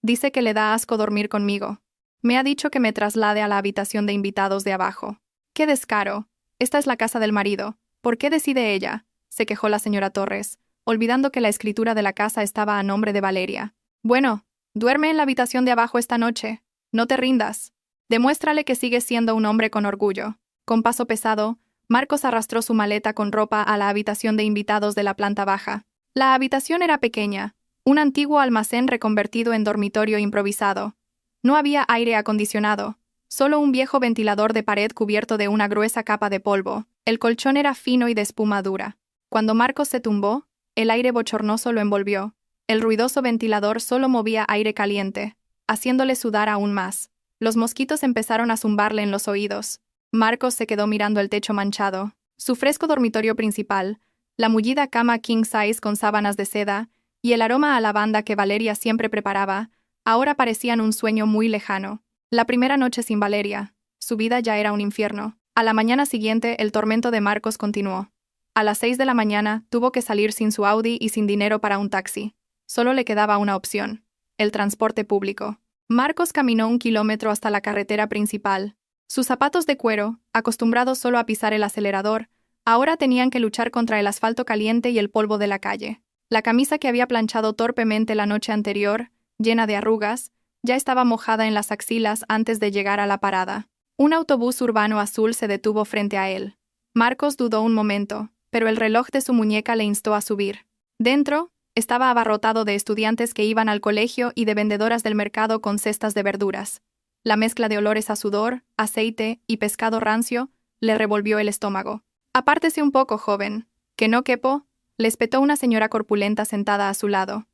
Dice que le da asco dormir conmigo. Me ha dicho que me traslade a la habitación de invitados de abajo». «¡Qué descaro! Esta es la casa del marido. ¿Por qué decide ella?», se quejó la señora Torres, olvidando que la escritura de la casa estaba a nombre de Valeria. «Bueno, duerme en la habitación de abajo esta noche. No te rindas. Demuéstrale que sigues siendo un hombre con orgullo». Con paso pesado, Marcos arrastró su maleta con ropa a la habitación de invitados de la planta baja. La habitación era pequeña, un antiguo almacén reconvertido en dormitorio improvisado. No había aire acondicionado, solo un viejo ventilador de pared cubierto de una gruesa capa de polvo. El colchón era fino y de espuma dura. Cuando Marcos se tumbó, el aire bochornoso lo envolvió. El ruidoso ventilador solo movía aire caliente, haciéndole sudar aún más. Los mosquitos empezaron a zumbarle en los oídos. Marcos se quedó mirando el techo manchado. Su fresco dormitorio principal, la mullida cama king size con sábanas de seda y el aroma a lavanda que Valeria siempre preparaba, ahora parecían un sueño muy lejano. La primera noche sin Valeria, su vida ya era un infierno. A la mañana siguiente, el tormento de Marcos continuó. A las 6 de la mañana, tuvo que salir sin su Audi y sin dinero para un taxi. Solo le quedaba una opción: el transporte público. Marcos caminó 1 kilómetro hasta la carretera principal. Sus zapatos de cuero, acostumbrados solo a pisar el acelerador, ahora tenían que luchar contra el asfalto caliente y el polvo de la calle. La camisa que había planchado torpemente la noche anterior, llena de arrugas, ya estaba mojada en las axilas antes de llegar a la parada. Un autobús urbano azul se detuvo frente a él. Marcos dudó un momento, pero el reloj de su muñeca le instó a subir. Dentro, estaba abarrotado de estudiantes que iban al colegio y de vendedoras del mercado con cestas de verduras. La mezcla de olores a sudor, aceite y pescado rancio le revolvió el estómago. «Apártese un poco, joven, que no quepo», le espetó una señora corpulenta sentada a su lado.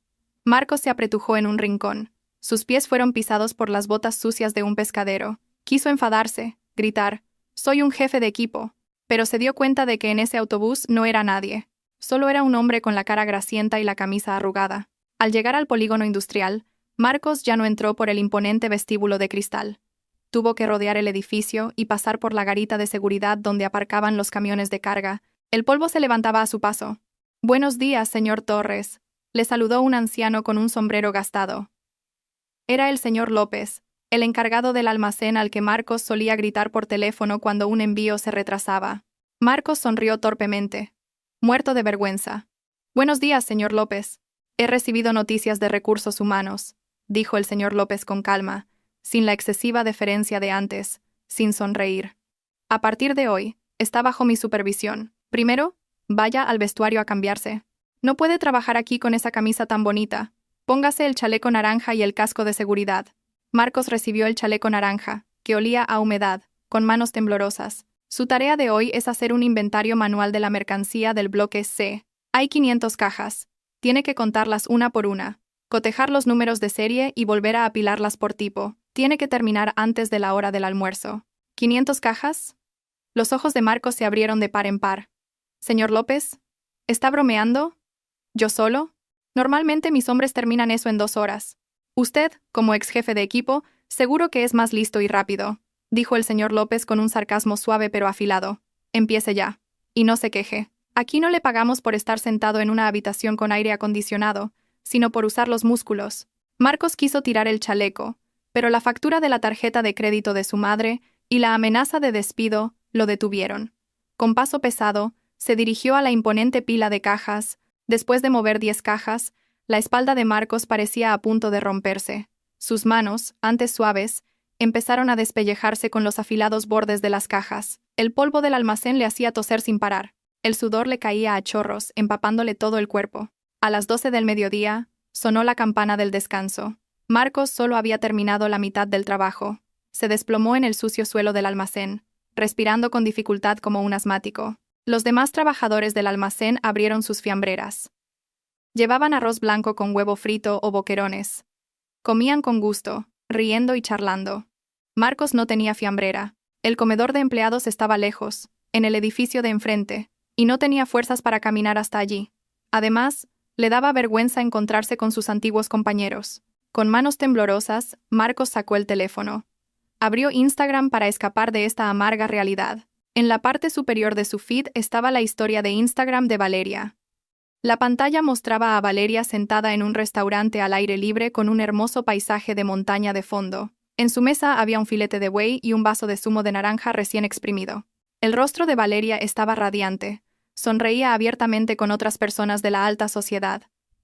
Marcos se apretujó en un rincón. Sus pies fueron pisados por las botas sucias de un pescadero. Quiso enfadarse, gritar: «Soy un jefe de equipo», pero se dio cuenta de que en ese autobús no era nadie. Solo era un hombre con la cara grasienta y la camisa arrugada. Al llegar al polígono industrial, Marcos ya no entró por el imponente vestíbulo de cristal. Tuvo que rodear el edificio y pasar por la garita de seguridad donde aparcaban los camiones de carga. El polvo se levantaba a su paso. «Buenos días, señor Torres», le saludó un anciano con un sombrero gastado. Era el señor López, el encargado del almacén al que Marcos solía gritar por teléfono cuando un envío se retrasaba. Marcos sonrió torpemente, muerto de vergüenza. «Buenos días, señor López. He recibido noticias de recursos humanos», dijo el señor López con calma, sin la excesiva deferencia de antes, sin sonreír. «A partir de hoy, está bajo mi supervisión. Primero, vaya al vestuario a cambiarse. No puede trabajar aquí con esa camisa tan bonita. Póngase el chaleco naranja y el casco de seguridad». Marcos recibió el chaleco naranja, que olía a humedad, con manos temblorosas. Su tarea de hoy es hacer un inventario manual de la mercancía del bloque C. Hay 500 cajas. Tiene que contarlas una por una, cotejar los números de serie y volver a apilarlas por tipo. Tiene que terminar antes de la hora del almuerzo. ¿500 cajas? Los ojos de Marcos se abrieron de par en par. «Señor López, ¿está bromeando? ¿Yo solo? Normalmente mis hombres terminan eso en 2 horas». Usted, como ex jefe de equipo, seguro que es más listo y rápido, dijo el señor López con un sarcasmo suave pero afilado. Empiece ya. Y no se queje. Aquí no le pagamos por estar sentado en una habitación con aire acondicionado, sino por usar los músculos. Marcos quiso tirar el chaleco, pero la factura de la tarjeta de crédito de su madre y la amenaza de despido lo detuvieron. Con paso pesado, se dirigió a la imponente pila de cajas. Después de mover 10 cajas, la espalda de Marcos parecía a punto de romperse. Sus manos, antes suaves, empezaron a despellejarse con los afilados bordes de las cajas. El polvo del almacén le hacía toser sin parar. El sudor le caía a chorros, empapándole todo el cuerpo. A las 12 del mediodía, sonó la campana del descanso. Marcos solo había terminado la mitad del trabajo. Se desplomó en el sucio suelo del almacén, respirando con dificultad como un asmático. Los demás trabajadores del almacén abrieron sus fiambreras. Llevaban arroz blanco con huevo frito o boquerones. Comían con gusto, riendo y charlando. Marcos no tenía fiambrera. El comedor de empleados estaba lejos, en el edificio de enfrente, y no tenía fuerzas para caminar hasta allí. Además, le daba vergüenza encontrarse con sus antiguos compañeros. Con manos temblorosas, Marcos sacó el teléfono. Abrió Instagram para escapar de esta amarga realidad. En la parte superior de su feed estaba la historia de Instagram de Valeria. La pantalla mostraba a Valeria sentada en un restaurante al aire libre con un hermoso paisaje de montaña de fondo. En su mesa había un filete de buey y un vaso de zumo de naranja recién exprimido. El rostro de Valeria estaba radiante. Sonreía abiertamente con otras personas de la alta sociedad.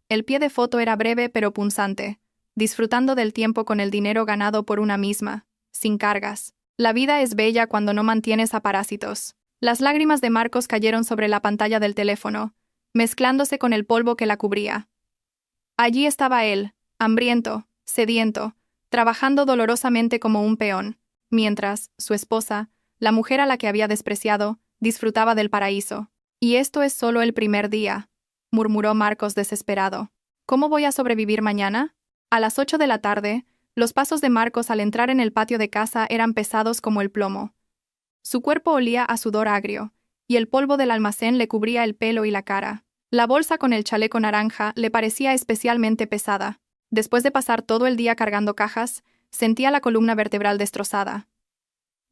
El pie de foto era breve pero punzante, disfrutando del tiempo con el dinero ganado por una misma, sin cargas. La vida es bella cuando no mantienes a parásitos. Las lágrimas de Marcos cayeron sobre la pantalla del teléfono, mezclándose con el polvo que la cubría. Allí estaba él, hambriento, sediento, trabajando dolorosamente como un peón, mientras su esposa, la mujer a la que había despreciado, disfrutaba del paraíso. «Y esto es solo el primer día», murmuró Marcos desesperado. «¿Cómo voy a sobrevivir mañana?» A las 8 de la tarde, los pasos de Marcos al entrar en el patio de casa eran pesados como el plomo. Su cuerpo olía a sudor agrio, y el polvo del almacén le cubría el pelo y la cara. La bolsa con el chaleco naranja le parecía especialmente pesada. Después de pasar todo el día cargando cajas, sentía la columna vertebral destrozada.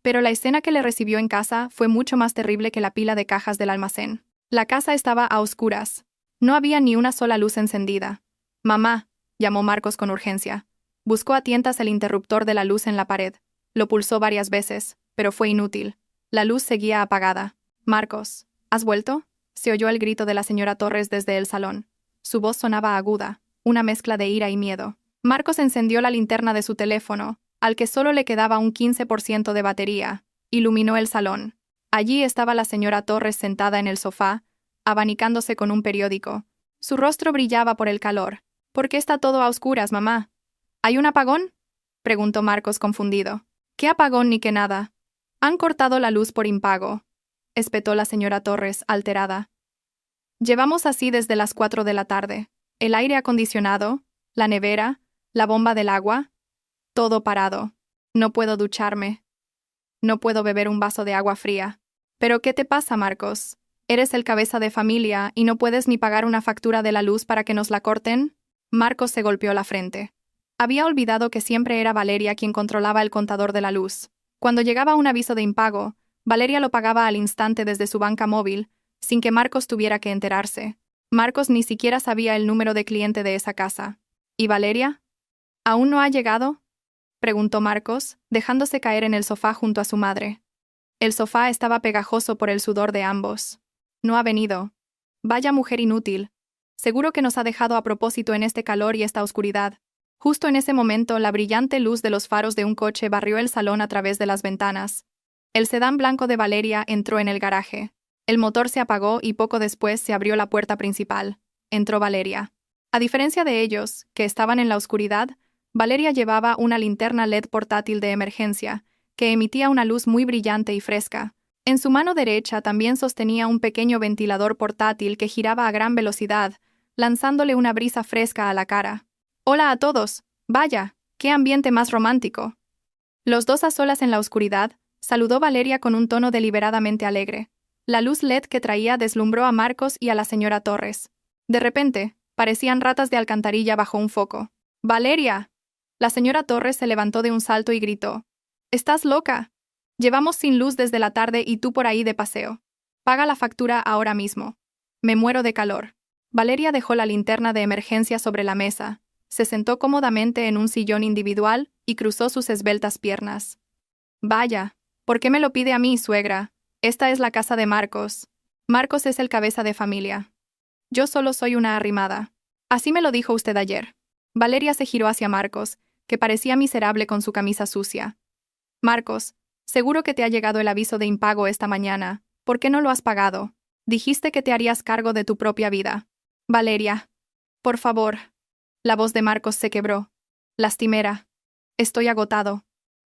Pero la escena que le recibió en casa fue mucho más terrible que la pila de cajas del almacén. La casa estaba a oscuras. No había ni una sola luz encendida. «Mamá», llamó Marcos con urgencia. Buscó a tientas el interruptor de la luz en la pared. Lo pulsó varias veces, pero fue inútil. La luz seguía apagada. «Marcos, ¿has vuelto?», se oyó el grito de la señora Torres desde el salón. Su voz sonaba aguda, una mezcla de ira y miedo. Marcos encendió la linterna de su teléfono, al que solo le quedaba un 15% de batería. Iluminó el salón. Allí estaba la señora Torres sentada en el sofá, abanicándose con un periódico. Su rostro brillaba por el calor. «¿Por qué está todo a oscuras, mamá?» «¿Hay un apagón?», preguntó Marcos confundido. «¿Qué apagón ni qué nada? Han cortado la luz por impago», espetó la señora Torres, alterada. «Llevamos así desde las 4 de la tarde. El aire acondicionado, la nevera, la bomba del agua, todo parado. No puedo ducharme. No puedo beber un vaso de agua fría. ¿Pero qué te pasa, Marcos? ¿Eres el cabeza de familia y no puedes ni pagar una factura de la luz para que nos la corten?» Marcos se golpeó la frente. Había olvidado que siempre era Valeria quien controlaba el contador de la luz. Cuando llegaba un aviso de impago, Valeria lo pagaba al instante desde su banca móvil, sin que Marcos tuviera que enterarse. Marcos ni siquiera sabía el número de cliente de esa casa. ¿Y Valeria? ¿Aún no ha llegado?, preguntó Marcos, dejándose caer en el sofá junto a su madre. El sofá estaba pegajoso por el sudor de ambos. «No ha venido. Vaya mujer inútil. Seguro que nos ha dejado a propósito en este calor y esta oscuridad». Justo en ese momento, la brillante luz de los faros de un coche barrió el salón a través de las ventanas. El sedán blanco de Valeria entró en el garaje. El motor se apagó y poco después se abrió la puerta principal. Entró Valeria. A diferencia de ellos, que estaban en la oscuridad, Valeria llevaba una linterna LED portátil de emergencia, que emitía una luz muy brillante y fresca. En su mano derecha también sostenía un pequeño ventilador portátil que giraba a gran velocidad, lanzándole una brisa fresca a la cara. «Hola a todos. Vaya, qué ambiente más romántico». Los dos a solas en la oscuridad, saludó Valeria con un tono deliberadamente alegre. La luz LED que traía deslumbró a Marcos y a la señora Torres. De repente, parecían ratas de alcantarilla bajo un foco. «¡Valeria!», La señora Torres se levantó de un salto y gritó. ¿Estás loca? Llevamos sin luz desde la tarde y tú por ahí de paseo. Paga la factura ahora mismo. Me muero de calor. Valeria dejó la linterna de emergencia sobre la mesa, se sentó cómodamente en un sillón individual y cruzó sus esbeltas piernas. Vaya, ¿por qué me lo pide a mí, suegra? Esta es la casa de Marcos. Marcos es el cabeza de familia. Yo solo soy una arrimada. Así me lo dijo usted ayer. Valeria se giró hacia Marcos, que parecía miserable con su camisa sucia. Marcos, seguro que te ha llegado el aviso de impago esta mañana. ¿Por qué no lo has pagado? Dijiste que te harías cargo de tu propia vida. Valeria. Por favor. La voz de Marcos se quebró. Lastimera. Estoy agotado.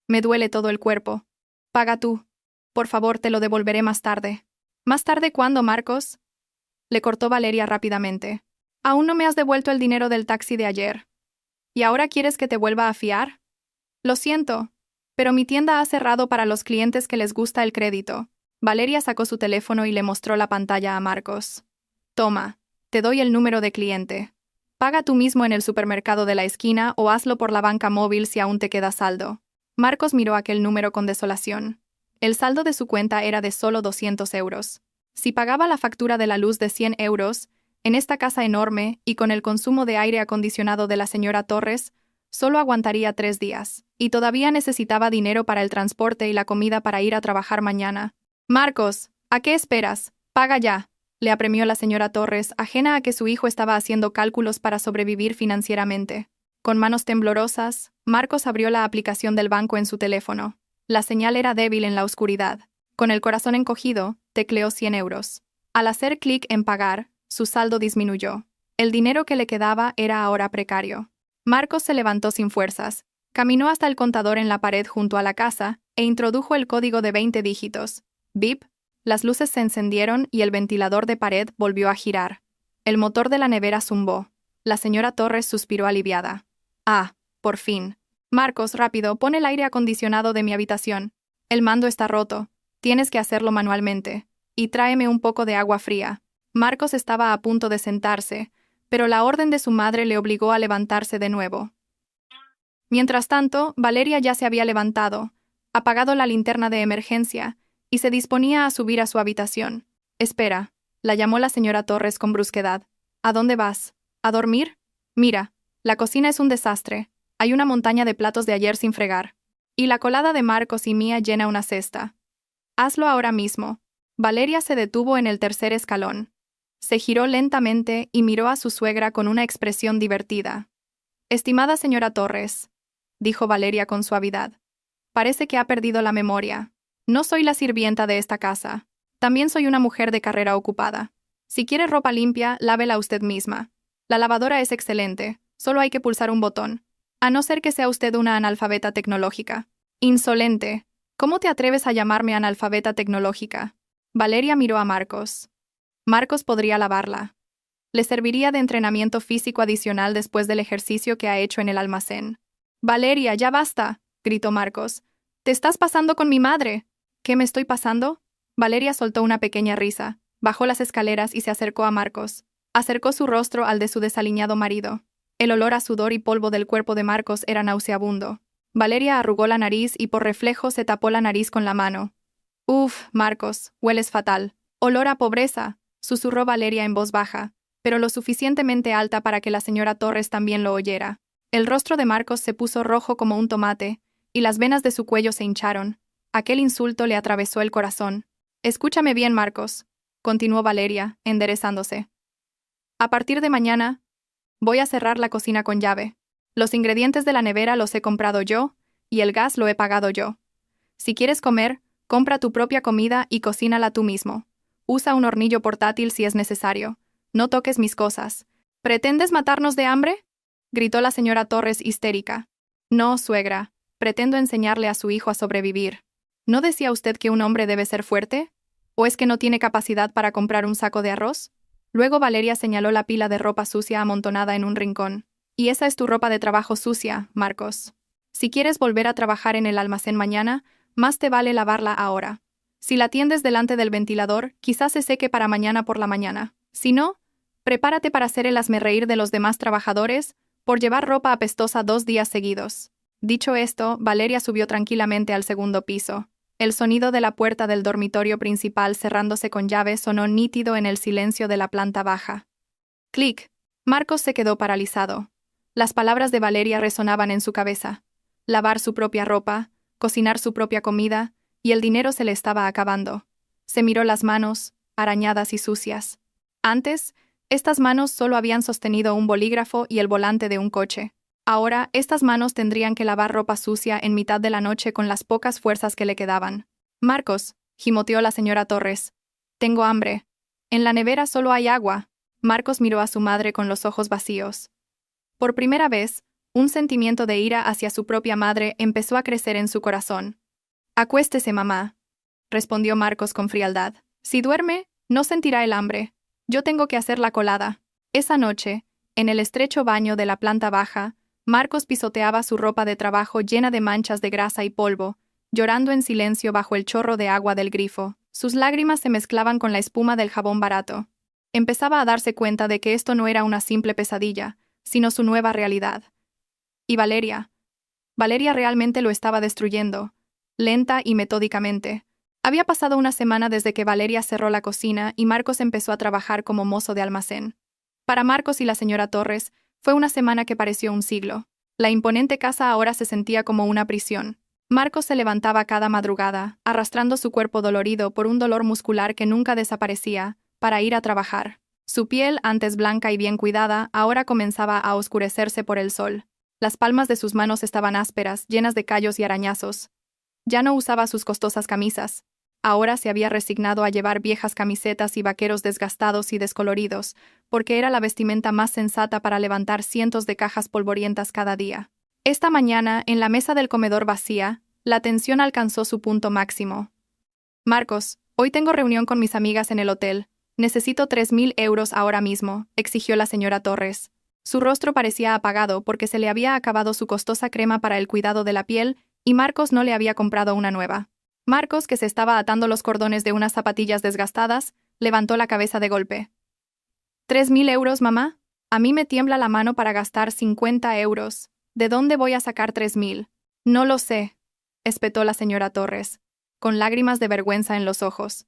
Me duele todo el cuerpo. Paga tú. Por favor, te lo devolveré más tarde. ¿Más tarde cuándo, Marcos? Le cortó Valeria rápidamente. Aún no me has devuelto el dinero del taxi de ayer. ¿Y ahora quieres que te vuelva a fiar? Lo siento, pero mi tienda ha cerrado para los clientes que les gusta el crédito. Valeria sacó su teléfono y le mostró la pantalla a Marcos. Toma, te doy el número de cliente. Paga tú mismo en el supermercado de la esquina o hazlo por la banca móvil si aún te queda saldo. Marcos miró aquel número con desolación. El saldo de su cuenta era de solo 200 euros. Si pagaba la factura de la luz de 100 euros, en esta casa enorme y con el consumo de aire acondicionado de la señora Torres, solo aguantaría 3 días, y todavía necesitaba dinero para el transporte y la comida para ir a trabajar mañana. Marcos, ¿a qué esperas? Paga ya, le apremió la señora Torres, ajena a que su hijo estaba haciendo cálculos para sobrevivir financieramente. Con manos temblorosas, Marcos abrió la aplicación del banco en su teléfono. La señal era débil en la oscuridad. Con el corazón encogido, tecleó 100 euros. Al hacer clic en pagar, su saldo disminuyó. El dinero que le quedaba era ahora precario. Marcos se levantó sin fuerzas, caminó hasta el contador en la pared junto a la casa e introdujo el código de 20 dígitos. Bip, las luces se encendieron y el ventilador de pared volvió a girar. El motor de la nevera zumbó. La señora Torres suspiró aliviada. Ah, por fin. Marcos, rápido, pon el aire acondicionado de mi habitación. El mando está roto. Tienes que hacerlo manualmente. Y tráeme un poco de agua fría. Marcos estaba a punto de sentarse, pero la orden de su madre le obligó a levantarse de nuevo. Mientras tanto, Valeria ya se había levantado, apagado la linterna de emergencia, y se disponía a subir a su habitación. Espera, la llamó la señora Torres con brusquedad. ¿A dónde vas? ¿A dormir? Mira, la cocina es un desastre. Hay una montaña de platos de ayer sin fregar. Y la colada de Marcos y mía llena una cesta. Hazlo ahora mismo. Valeria se detuvo en el tercer escalón. Se giró lentamente y miró a su suegra con una expresión divertida. Estimada señora Torres, dijo Valeria con suavidad, parece que ha perdido la memoria. No soy la sirvienta de esta casa. También soy una mujer de carrera ocupada. Si quiere ropa limpia, lávela usted misma. La lavadora es excelente, solo hay que pulsar un botón. A no ser que sea usted una analfabeta tecnológica. Insolente. ¿Cómo te atreves a llamarme analfabeta tecnológica? Valeria miró a Marcos. Marcos podría lavarla. Le serviría de entrenamiento físico adicional después del ejercicio que ha hecho en el almacén. Valeria, ya basta, gritó Marcos. Te estás pasando con mi madre. ¿Qué me estoy pasando? Valeria soltó una pequeña risa, bajó las escaleras y se acercó a Marcos. Acercó su rostro al de su desaliñado marido. El olor a sudor y polvo del cuerpo de Marcos era nauseabundo. Valeria arrugó la nariz y por reflejo se tapó la nariz con la mano. Uf, Marcos, hueles fatal. Olor a pobreza, susurró Valeria en voz baja, pero lo suficientemente alta para que la señora Torres también lo oyera. El rostro de Marcos se puso rojo como un tomate, y las venas de su cuello se hincharon. Aquel insulto le atravesó el corazón. Escúchame bien, Marcos, continuó Valeria, enderezándose. A partir de mañana, voy a cerrar la cocina con llave. Los ingredientes de la nevera los he comprado yo, y el gas lo he pagado yo. Si quieres comer, compra tu propia comida y cocínala tú mismo. Usa un hornillo portátil si es necesario. No toques mis cosas. ¿Pretendes matarnos de hambre?, gritó la señora Torres histérica. No, suegra. Pretendo enseñarle a su hijo a sobrevivir. ¿No decía usted que un hombre debe ser fuerte? ¿O es que no tiene capacidad para comprar un saco de arroz? Luego Valeria señaló la pila de ropa sucia amontonada en un rincón. Y esa es tu ropa de trabajo sucia, Marcos. Si quieres volver a trabajar en el almacén mañana, más te vale lavarla ahora. Si la tiendes delante del ventilador, quizás se seque para mañana por la mañana. Si no, prepárate para hacer el hazmerreír de los demás trabajadores, por llevar ropa apestosa 2 días seguidos. Dicho esto, Valeria subió tranquilamente al segundo piso. El sonido de la puerta del dormitorio principal cerrándose con llave sonó nítido en el silencio de la planta baja. Clic. Marcos se quedó paralizado. Las palabras de Valeria resonaban en su cabeza. Lavar su propia ropa, cocinar su propia comida, y el dinero se le estaba acabando. Se miró las manos, arañadas y sucias. Antes, estas manos solo habían sostenido un bolígrafo y el volante de un coche. Ahora, estas manos tendrían que lavar ropa sucia en mitad de la noche con las pocas fuerzas que le quedaban. Marcos, gimoteó la señora Torres. Tengo hambre. En la nevera solo hay agua. Marcos miró a su madre con los ojos vacíos. Por primera vez, un sentimiento de ira hacia su propia madre empezó a crecer en su corazón. Acuéstese, mamá, respondió Marcos con frialdad. Si duerme, no sentirá el hambre. Yo tengo que hacer la colada. Esa noche, en el estrecho baño de la planta baja, Marcos pisoteaba su ropa de trabajo llena de manchas de grasa y polvo, llorando en silencio bajo el chorro de agua del grifo. Sus lágrimas se mezclaban con la espuma del jabón barato. Empezaba a darse cuenta de que esto no era una simple pesadilla, sino su nueva realidad. Y Valeria realmente lo estaba destruyendo, lenta y metódicamente. Había pasado una semana desde que Valeria cerró la cocina y Marcos empezó a trabajar como mozo de almacén. Para Marcos y la señora Torres, fue una semana que pareció un siglo. La imponente casa ahora se sentía como una prisión. Marcos se levantaba cada madrugada, arrastrando su cuerpo dolorido por un dolor muscular que nunca desaparecía, para ir a trabajar. Su piel, antes blanca y bien cuidada, ahora comenzaba a oscurecerse por el sol. Las palmas de sus manos estaban ásperas, llenas de callos y arañazos. Ya no usaba sus costosas camisas. Ahora se había resignado a llevar viejas camisetas y vaqueros desgastados y descoloridos, porque era la vestimenta más sensata para levantar cientos de cajas polvorientas cada día. Esta mañana, en la mesa del comedor vacía, la tensión alcanzó su punto máximo. Marcos, hoy tengo reunión con mis amigas en el hotel. Necesito 3.000 euros ahora mismo, exigió la señora Torres. Su rostro parecía apagado porque se le había acabado su costosa crema para el cuidado de la piel y Marcos no le había comprado una nueva. Marcos, que se estaba atando los cordones de unas zapatillas desgastadas, levantó la cabeza de golpe. ¿3.000 euros, mamá? A mí me tiembla la mano para gastar 50 euros. ¿De dónde voy a sacar 3.000? No lo sé, espetó la señora Torres, con lágrimas de vergüenza en los ojos.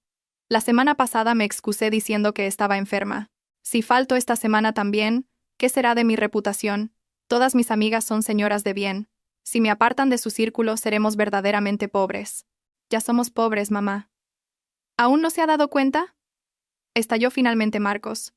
La semana pasada me excusé diciendo que estaba enferma. Si falto esta semana también, ¿qué será de mi reputación? Todas mis amigas son señoras de bien. Si me apartan de su círculo, seremos verdaderamente pobres. Ya somos pobres, mamá. ¿Aún no se ha dado cuenta? Estalló finalmente Marcos.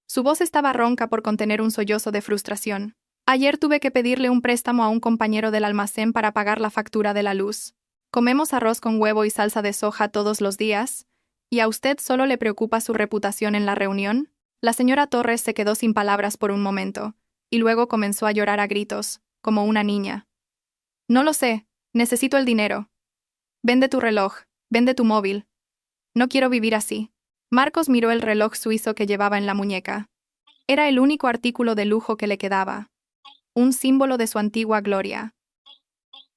Su voz estaba ronca por contener un sollozo de frustración. Ayer tuve que pedirle un préstamo a un compañero del almacén para pagar la factura de la luz. Comemos arroz con huevo y salsa de soja todos los días. ¿Y a usted solo le preocupa su reputación en la reunión? La señora Torres se quedó sin palabras por un momento, y luego comenzó a llorar a gritos, como una niña. No lo sé, necesito el dinero. Vende tu reloj, vende tu móvil. No quiero vivir así. Marcos miró el reloj suizo que llevaba en la muñeca. Era el único artículo de lujo que le quedaba. Un símbolo de su antigua gloria.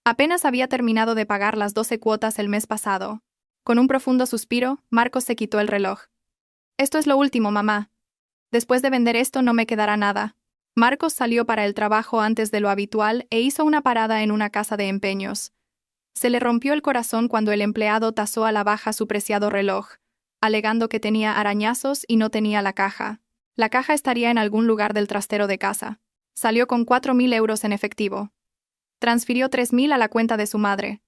Apenas había terminado de pagar las 12 cuotas el mes pasado. Con un profundo suspiro, Marcos se quitó el reloj. Esto es lo último, mamá. Después de vender esto no me quedará nada. Marcos salió para el trabajo antes de lo habitual e hizo una parada en una casa de empeños. Se le rompió el corazón cuando el empleado tasó a la baja su preciado reloj, alegando que tenía arañazos y no tenía la caja. La caja estaría en algún lugar del trastero de casa. Salió con 4.000 euros en efectivo. Transfirió 3.000 a la cuenta de su madre.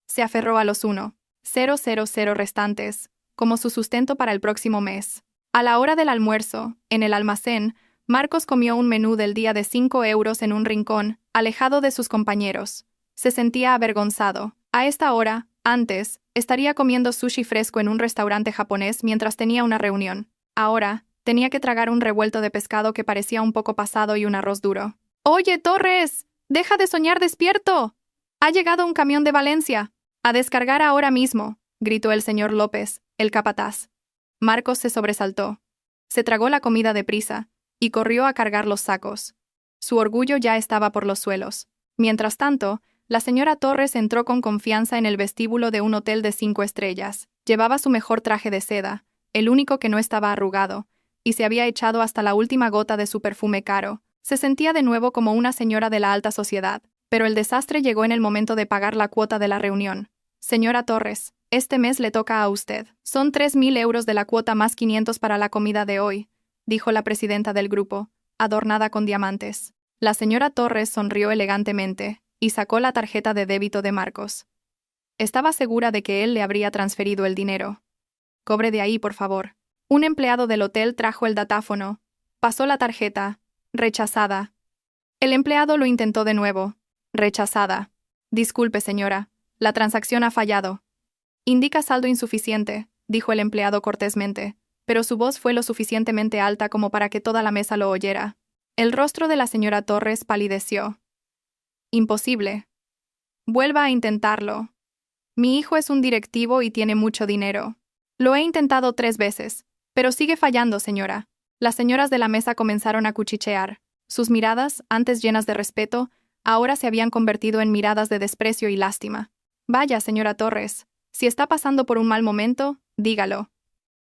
Se aferró a los 1,000 restantes, como su sustento para el próximo mes. A la hora del almuerzo, en el almacén, Marcos comió un menú del día de 5 euros en un rincón, alejado de sus compañeros. Se sentía avergonzado. A esta hora, antes, estaría comiendo sushi fresco en un restaurante japonés mientras tenía una reunión. Ahora, tenía que tragar un revuelto de pescado que parecía un poco pasado y un arroz duro. «¡Oye, Torres! ¡Deja de soñar despierto! Ha llegado un camión de Valencia. A descargar ahora mismo», gritó el señor López, el capataz. Marcos se sobresaltó. Se tragó la comida deprisa y corrió a cargar los sacos. Su orgullo ya estaba por los suelos. Mientras tanto, la señora Torres entró con confianza en el vestíbulo de un hotel de 5 estrellas. Llevaba su mejor traje de seda, el único que no estaba arrugado, y se había echado hasta la última gota de su perfume caro. Se sentía de nuevo como una señora de la alta sociedad, pero el desastre llegó en el momento de pagar la cuota de la reunión. Señora Torres, este mes le toca a usted. Son 3.000 euros de la cuota más 500 para la comida de hoy, dijo la presidenta del grupo, adornada con diamantes. La señora Torres sonrió elegantemente y sacó la tarjeta de débito de Marcos. Estaba segura de que él le habría transferido el dinero. Cobre de ahí, por favor. Un empleado del hotel trajo el datáfono. Pasó la tarjeta. Rechazada. El empleado lo intentó de nuevo. Rechazada. Disculpe, señora. La transacción ha fallado. Indica saldo insuficiente, dijo el empleado cortésmente, pero su voz fue lo suficientemente alta como para que toda la mesa lo oyera. El rostro de la señora Torres palideció. Imposible. Vuelva a intentarlo. Mi hijo es un directivo y tiene mucho dinero. Lo he intentado 3 veces, pero sigue fallando, señora. Las señoras de la mesa comenzaron a cuchichear. Sus miradas, antes llenas de respeto, ahora se habían convertido en miradas de desprecio y lástima. Vaya, señora Torres, si está pasando por un mal momento, dígalo.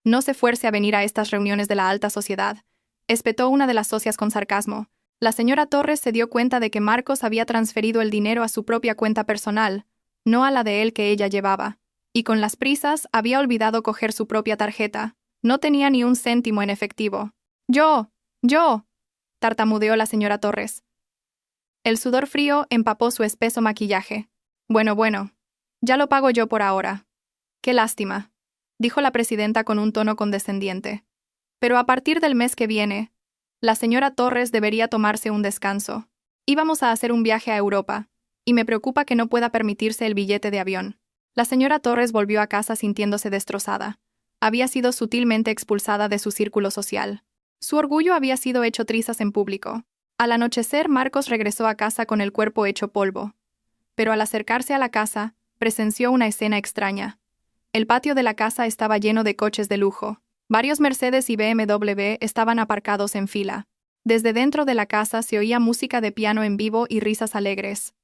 No se fuerce a venir a estas reuniones de la alta sociedad, espetó una de las socias con sarcasmo. La señora Torres se dio cuenta de que Marcos había transferido el dinero a su propia cuenta personal, no a la de él que ella llevaba, y con las prisas había olvidado coger su propia tarjeta. No tenía ni un céntimo en efectivo. ¡Yo! Tartamudeó la señora Torres. El sudor frío empapó su espeso maquillaje. Bueno, ya lo pago yo por ahora. Qué lástima, dijo la presidenta con un tono condescendiente. Pero a partir del mes que viene, la señora Torres debería tomarse un descanso. Íbamos a hacer un viaje a Europa, y me preocupa que no pueda permitirse el billete de avión. La señora Torres volvió a casa sintiéndose destrozada. Había sido sutilmente expulsada de su círculo social. Su orgullo había sido hecho trizas en público. Al anochecer, Marcos regresó a casa con el cuerpo hecho polvo. Pero al acercarse a la casa, presenció una escena extraña. El patio de la casa estaba lleno de coches de lujo. Varios Mercedes y BMW estaban aparcados en fila. Desde dentro de la casa se oía música de piano en vivo y risas alegres.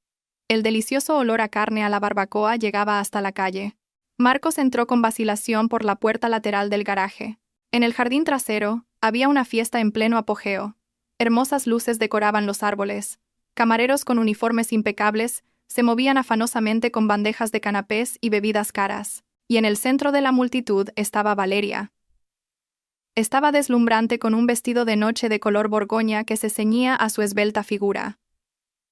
El delicioso olor a carne a la barbacoa llegaba hasta la calle. Marcos entró con vacilación por la puerta lateral del garaje. En el jardín trasero, había una fiesta en pleno apogeo. Hermosas luces decoraban los árboles. Camareros con uniformes impecables se movían afanosamente con bandejas de canapés y bebidas caras. Y en el centro de la multitud estaba Valeria. Estaba deslumbrante con un vestido de noche de color borgoña que se ceñía a su esbelta figura.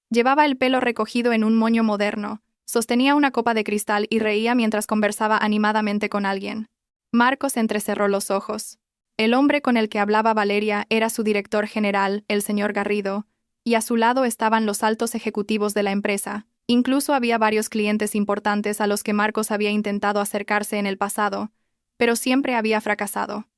Llevaba el pelo recogido en un moño moderno, sostenía una copa de cristal y reía mientras conversaba animadamente con alguien. Marcos entrecerró los ojos. El hombre con el que hablaba Valeria era su director general, el señor Garrido, y a su lado estaban los altos ejecutivos de la empresa. Incluso había varios clientes importantes a los que Marcos había intentado acercarse en el pasado, pero siempre había fracasado.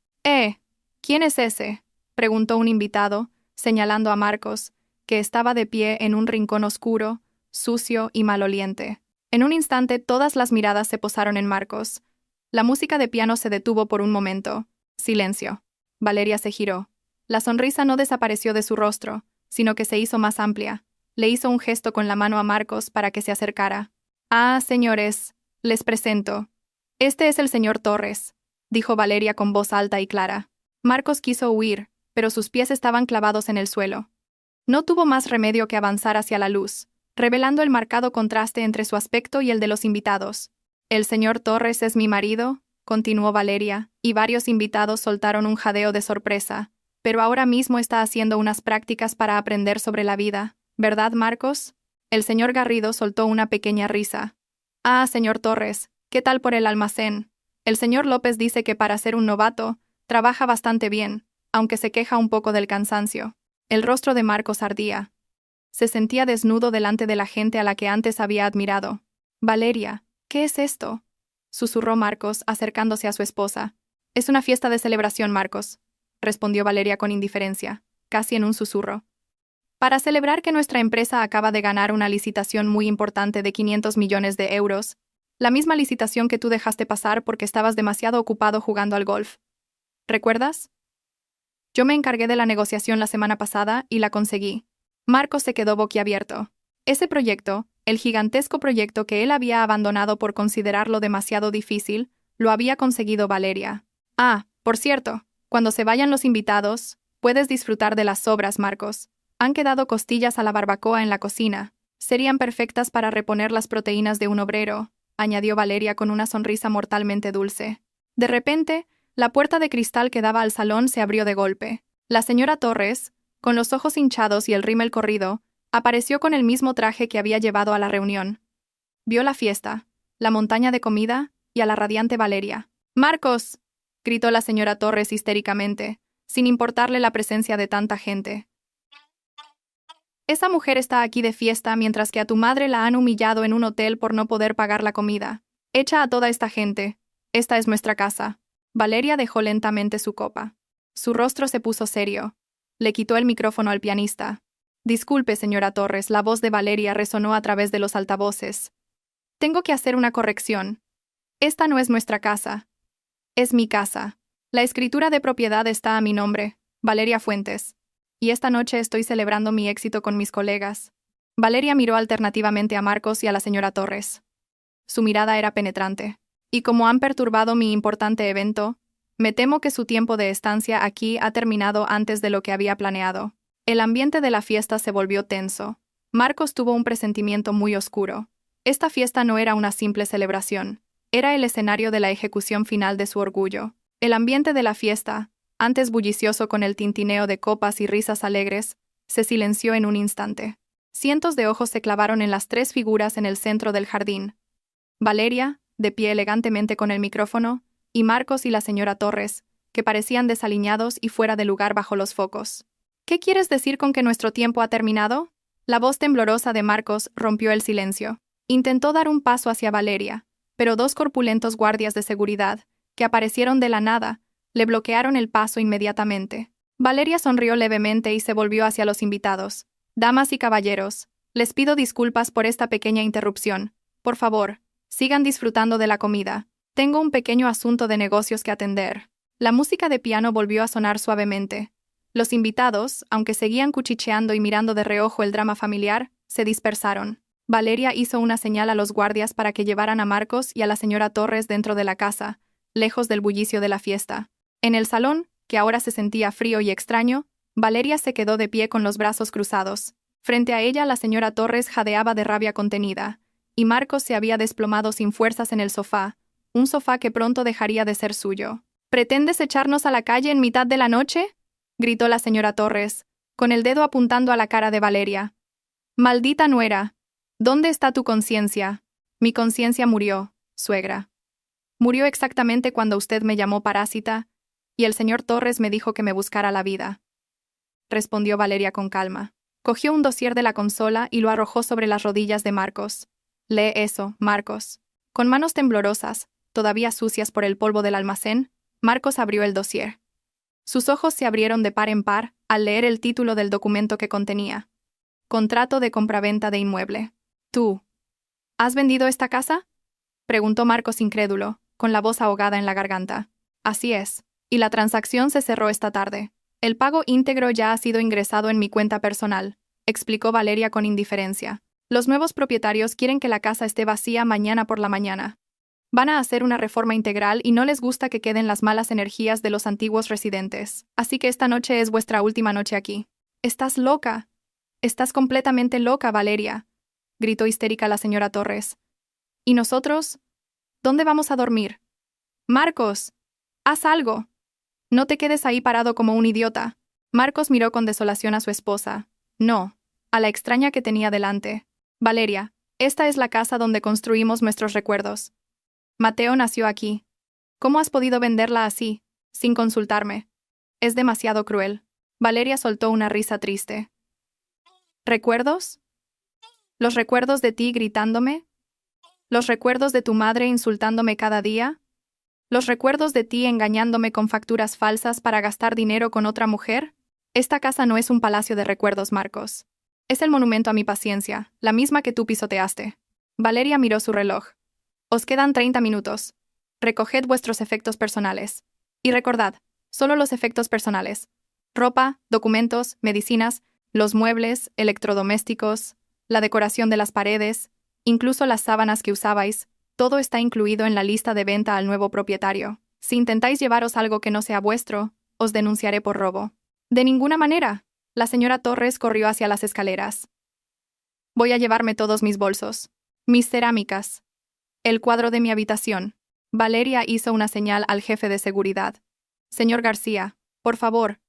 ¿Quién es ese?, preguntó un invitado, señalando a Marcos, que estaba de pie en un rincón oscuro, sucio y maloliente. En un instante todas las miradas se posaron en Marcos. La música de piano se detuvo por un momento. Silencio. Valeria se giró. La sonrisa no desapareció de su rostro, sino que se hizo más amplia. Le hizo un gesto con la mano a Marcos para que se acercara. «Ah, señores, les presento. Este es el señor Torres», dijo Valeria con voz alta y clara. Marcos quiso huir, pero sus pies estaban clavados en el suelo. No tuvo más remedio que avanzar hacia la luz, revelando el marcado contraste entre su aspecto y el de los invitados. «El señor Torres es mi marido», continuó Valeria, y varios invitados soltaron un jadeo de sorpresa. «Pero ahora mismo está haciendo unas prácticas para aprender sobre la vida, ¿verdad, Marcos?» El señor Garrido soltó una pequeña risa. «Ah, señor Torres, ¿qué tal por el almacén? El señor López dice que para ser un novato, trabaja bastante bien, aunque se queja un poco del cansancio». El rostro de Marcos ardía. Se sentía desnudo delante de la gente a la que antes había admirado. «Valeria, ¿qué es esto?», susurró Marcos, acercándose a su esposa. «Es una fiesta de celebración, Marcos», respondió Valeria con indiferencia, casi en un susurro. «Para celebrar que nuestra empresa acaba de ganar una licitación muy importante de 500 millones de euros, la misma licitación que tú dejaste pasar porque estabas demasiado ocupado jugando al golf. ¿Recuerdas? Yo me encargué de la negociación la semana pasada y la conseguí». Marcos se quedó boquiabierto. Ese proyecto, el gigantesco proyecto que él había abandonado por considerarlo demasiado difícil, lo había conseguido Valeria. «Ah, por cierto, cuando se vayan los invitados, puedes disfrutar de las sobras, Marcos. Han quedado costillas a la barbacoa en la cocina. Serían perfectas para reponer las proteínas de un obrero, añadió Valeria con una sonrisa mortalmente dulce. De repente, la puerta de cristal que daba al salón se abrió de golpe. La señora Torres, con los ojos hinchados y el rímel corrido, apareció con el mismo traje que había llevado a la reunión. Vio la fiesta, la montaña de comida y a la radiante Valeria. «¡Marcos!», gritó la señora Torres histéricamente, sin importarle la presencia de tanta gente. «Esa mujer está aquí de fiesta mientras que a tu madre la han humillado en un hotel por no poder pagar la comida. Echa a toda esta gente. Esta es nuestra casa». Valeria dejó lentamente su copa. Su rostro se puso serio. Le quitó el micrófono al pianista. «Disculpe, señora Torres», la voz de Valeria resonó a través de los altavoces. «Tengo que hacer una corrección. Esta no es nuestra casa. Es mi casa. La escritura de propiedad está a mi nombre, Valeria Fuentes. Y esta noche estoy celebrando mi éxito con mis colegas». Valeria miró alternativamente a Marcos y a la señora Torres. Su mirada era penetrante. «Y como han perturbado mi importante evento, me temo que su tiempo de estancia aquí ha terminado antes de lo que había planeado». El ambiente de la fiesta se volvió tenso. Marcos tuvo un presentimiento muy oscuro. Esta fiesta no era una simple celebración. Era el escenario de la ejecución final de su orgullo. El ambiente de la fiesta, antes bullicioso con el tintineo de copas y risas alegres, se silenció en un instante. Cientos de ojos se clavaron en las tres figuras en el centro del jardín. Valeria, de pie elegantemente con el micrófono, y Marcos y la señora Torres, que parecían desaliñados y fuera de lugar bajo los focos. «¿Qué quieres decir con que nuestro tiempo ha terminado?». La voz temblorosa de Marcos rompió el silencio. Intentó dar un paso hacia Valeria, pero dos corpulentos guardias de seguridad, que aparecieron de la nada, le bloquearon el paso inmediatamente. Valeria sonrió levemente y se volvió hacia los invitados. «Damas y caballeros, les pido disculpas por esta pequeña interrupción. Por favor, sigan disfrutando de la comida. Tengo un pequeño asunto de negocios que atender». La música de piano volvió a sonar suavemente. Los invitados, aunque seguían cuchicheando y mirando de reojo el drama familiar, se dispersaron. Valeria hizo una señal a los guardias para que llevaran a Marcos y a la señora Torres dentro de la casa, lejos del bullicio de la fiesta. En el salón, que ahora se sentía frío y extraño, Valeria se quedó de pie con los brazos cruzados. Frente a ella la señora Torres jadeaba de rabia contenida, y Marcos se había desplomado sin fuerzas en el sofá, un sofá que pronto dejaría de ser suyo. «¿Pretendes echarnos a la calle en mitad de la noche?», gritó la señora Torres, con el dedo apuntando a la cara de Valeria. «Maldita nuera. ¿Dónde está tu conciencia?». «Mi conciencia murió, suegra. Murió exactamente cuando usted me llamó parásita, y el señor Torres me dijo que me buscara la vida», respondió Valeria con calma. Cogió un dossier de la consola y lo arrojó sobre las rodillas de Marcos. «Lee eso, Marcos». Con manos temblorosas, todavía sucias por el polvo del almacén, Marcos abrió el dossier. Sus ojos se abrieron de par en par al leer el título del documento que contenía. «Contrato de compraventa de inmueble». «¿Tú has vendido esta casa?», preguntó Marcos incrédulo, con la voz ahogada en la garganta. «Así es, y la transacción se cerró esta tarde. El pago íntegro ya ha sido ingresado en mi cuenta personal», explicó Valeria con indiferencia. «Los nuevos propietarios quieren que la casa esté vacía mañana por la mañana. Van a hacer una reforma integral y no les gusta que queden las malas energías de los antiguos residentes. Así que esta noche es vuestra última noche aquí». «Estás loca. Estás completamente loca, Valeria», gritó histérica la señora Torres. «¿Y nosotros? ¿Dónde vamos a dormir? Marcos, haz algo. No te quedes ahí parado como un idiota». Marcos miró con desolación a su esposa. No, a la extraña que tenía delante. «Valeria, esta es la casa donde construimos nuestros recuerdos. Mateo nació aquí. ¿Cómo has podido venderla así, sin consultarme? Es demasiado cruel». Valeria soltó una risa triste. «¿Recuerdos? ¿Los recuerdos de ti gritándome? ¿Los recuerdos de tu madre insultándome cada día? ¿Los recuerdos de ti engañándome con facturas falsas para gastar dinero con otra mujer? Esta casa no es un palacio de recuerdos, Marcos. Es el monumento a mi paciencia, la misma que tú pisoteaste». Valeria miró su reloj. «Os quedan 30 minutos. Recoged vuestros efectos personales. Y recordad, solo los efectos personales. Ropa, documentos, medicinas, los muebles, electrodomésticos, la decoración de las paredes, incluso las sábanas que usabais, todo está incluido en la lista de venta al nuevo propietario. Si intentáis llevaros algo que no sea vuestro, os denunciaré por robo». «De ninguna manera», La señora Torres corrió hacia las escaleras. Voy a llevarme todos mis bolsos. Mis cerámicas. El cuadro de mi habitación. Valeria hizo una señal al jefe de seguridad. Señor García, por favor,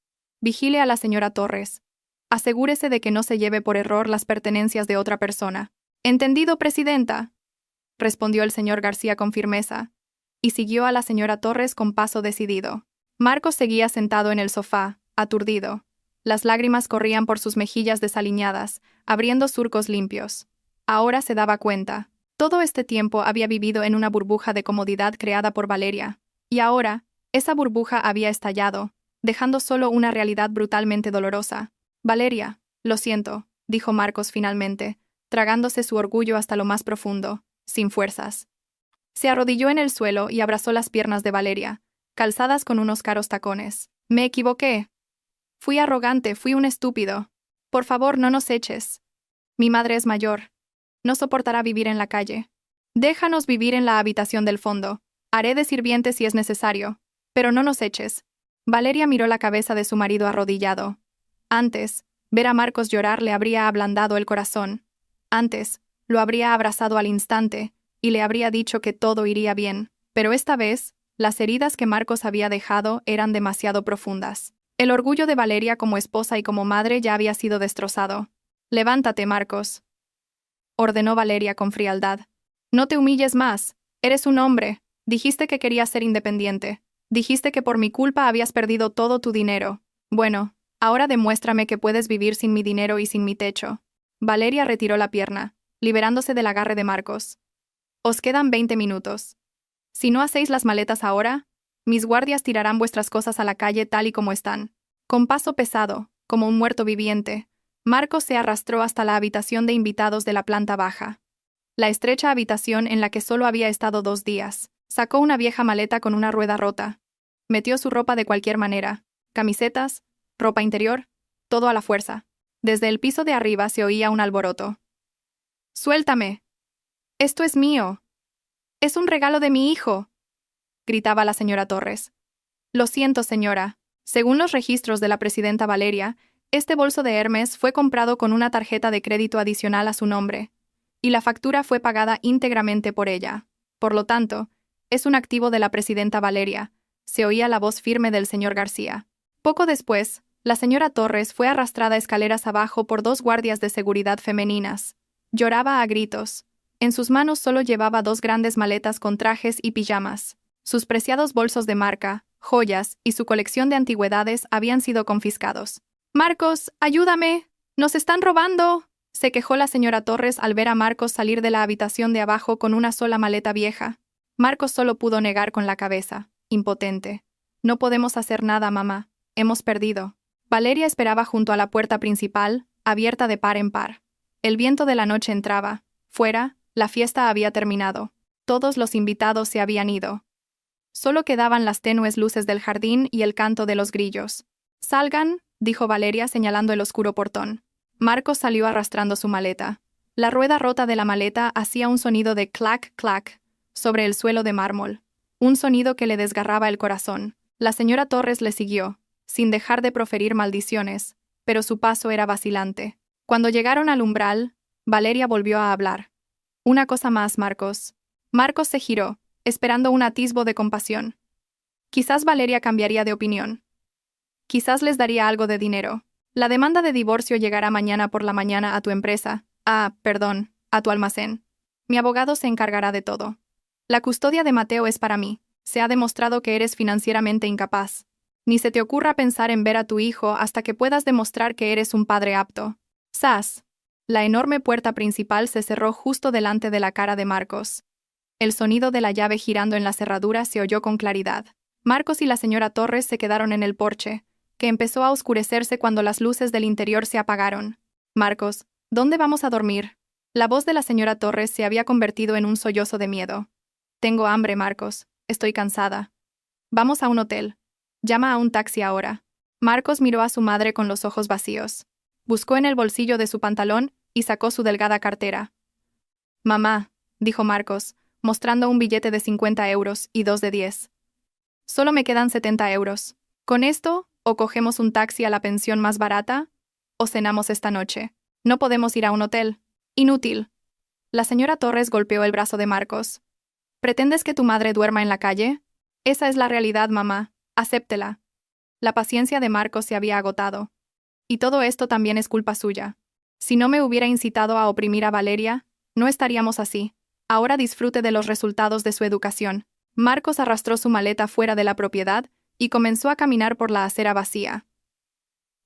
vigile a la señora Torres. Asegúrese de que no se lleve por error las pertenencias de otra persona. ¿Entendido, presidenta?, respondió el señor García con firmeza, y siguió a la señora Torres con paso decidido. Marcos seguía sentado en el sofá, aturdido. Las lágrimas corrían por sus mejillas desaliñadas, abriendo surcos limpios. Ahora se daba cuenta. Todo este tiempo había vivido en una burbuja de comodidad creada por Valeria, y ahora, esa burbuja había estallado, dejando solo una realidad brutalmente dolorosa. Valeria, lo siento, dijo Marcos finalmente, tragándose su orgullo hasta lo más profundo, sin fuerzas. Se arrodilló en el suelo y abrazó las piernas de Valeria, calzadas con unos caros tacones. Me equivoqué. Fui arrogante, fui un estúpido. Por favor, no nos eches. Mi madre es mayor. No soportará vivir en la calle. Déjanos vivir en la habitación del fondo. Haré de sirviente si es necesario. Pero no nos eches. Valeria miró la cabeza de su marido arrodillado. Antes, ver a Marcos llorar le habría ablandado el corazón. Antes, lo habría abrazado al instante, y le habría dicho que todo iría bien. Pero esta vez, las heridas que Marcos había dejado eran demasiado profundas. El orgullo de Valeria como esposa y como madre ya había sido destrozado. «Levántate, Marcos», ordenó Valeria con frialdad. «No te humilles más. Eres un hombre. Dijiste que querías ser independiente. Dijiste que por mi culpa habías perdido todo tu dinero. Bueno, ahora demuéstrame que puedes vivir sin mi dinero y sin mi techo». Valeria retiró la pierna, liberándose del agarre de Marcos. «Os quedan 20 minutos. Si no hacéis las maletas ahora, mis guardias tirarán vuestras cosas a la calle tal y como están». Con paso pesado, como un muerto viviente, Marcos se arrastró hasta la habitación de invitados de la planta baja. La estrecha habitación en la que solo había estado 2 días. Sacó una vieja maleta con una rueda rota. Metió su ropa de cualquier manera, camisetas, ropa interior, todo a la fuerza. Desde el piso de arriba se oía un alboroto. «¡Suéltame! Esto es mío. Es un regalo de mi hijo», gritaba la señora Torres. «Lo siento, señora. Según los registros de la presidenta Valeria, este bolso de Hermes fue comprado con una tarjeta de crédito adicional a su nombre, y la factura fue pagada íntegramente por ella. Por lo tanto, es un activo de la presidenta Valeria», se oía la voz firme del señor García. Poco después, la señora Torres fue arrastrada escaleras abajo por 2 guardias de seguridad femeninas. Lloraba a gritos. En sus manos solo llevaba 2 grandes maletas con trajes y pijamas. Sus preciados bolsos de marca, joyas y su colección de antigüedades habían sido confiscados. «Marcos, ayúdame. ¡Nos están robando!», se quejó la señora Torres al ver a Marcos salir de la habitación de abajo con una sola maleta vieja. Marcos solo pudo negar con la cabeza, impotente. «No podemos hacer nada, mamá. Hemos perdido». Valeria esperaba junto a la puerta principal, abierta de par en par. El viento de la noche entraba. Fuera, la fiesta había terminado. Todos los invitados se habían ido. Solo quedaban las tenues luces del jardín y el canto de los grillos. «Salgan», dijo Valeria señalando el oscuro portón. Marcos salió arrastrando su maleta. La rueda rota de la maleta hacía un sonido de clac, clac, sobre el suelo de mármol. Un sonido que le desgarraba el corazón. La señora Torres le siguió, sin dejar de proferir maldiciones, pero su paso era vacilante. Cuando llegaron al umbral, Valeria volvió a hablar. «Una cosa más, Marcos». Marcos se giró, esperando un atisbo de compasión. Quizás Valeria cambiaría de opinión. Quizás les daría algo de dinero. «La demanda de divorcio llegará mañana por la mañana a tu empresa. A tu almacén. Mi abogado se encargará de todo. La custodia de Mateo es para mí. Se ha demostrado que eres financieramente incapaz. Ni se te ocurra pensar en ver a tu hijo hasta que puedas demostrar que eres un padre apto». ¡Zas! La enorme puerta principal se cerró justo delante de la cara de Marcos. El sonido de la llave girando en la cerradura se oyó con claridad. Marcos y la señora Torres se quedaron en el porche, que empezó a oscurecerse cuando las luces del interior se apagaron. «Marcos, ¿dónde vamos a dormir?». La voz de la señora Torres se había convertido en un sollozo de miedo. «Tengo hambre, Marcos. Estoy cansada. Vamos a un hotel. Llama a un taxi ahora». Marcos miró a su madre con los ojos vacíos. Buscó en el bolsillo de su pantalón y sacó su delgada cartera. «Mamá», dijo Marcos, mostrando un billete de 50 euros y 2 de 10. «Solo me quedan 70 euros. ¿Con esto, o cogemos un taxi a la pensión más barata?» ¿O cenamos esta noche? No podemos ir a un hotel. Inútil. La señora Torres golpeó el brazo de Marcos. ¿Pretendes que tu madre duerma en la calle? Esa es la realidad, mamá. Acéptela. La paciencia de Marcos se había agotado. Y todo esto también es culpa suya. Si no me hubiera incitado a oprimir a Valeria, no estaríamos así. Ahora disfrute de los resultados de su educación. Marcos arrastró su maleta fuera de la propiedad y comenzó a caminar por la acera vacía.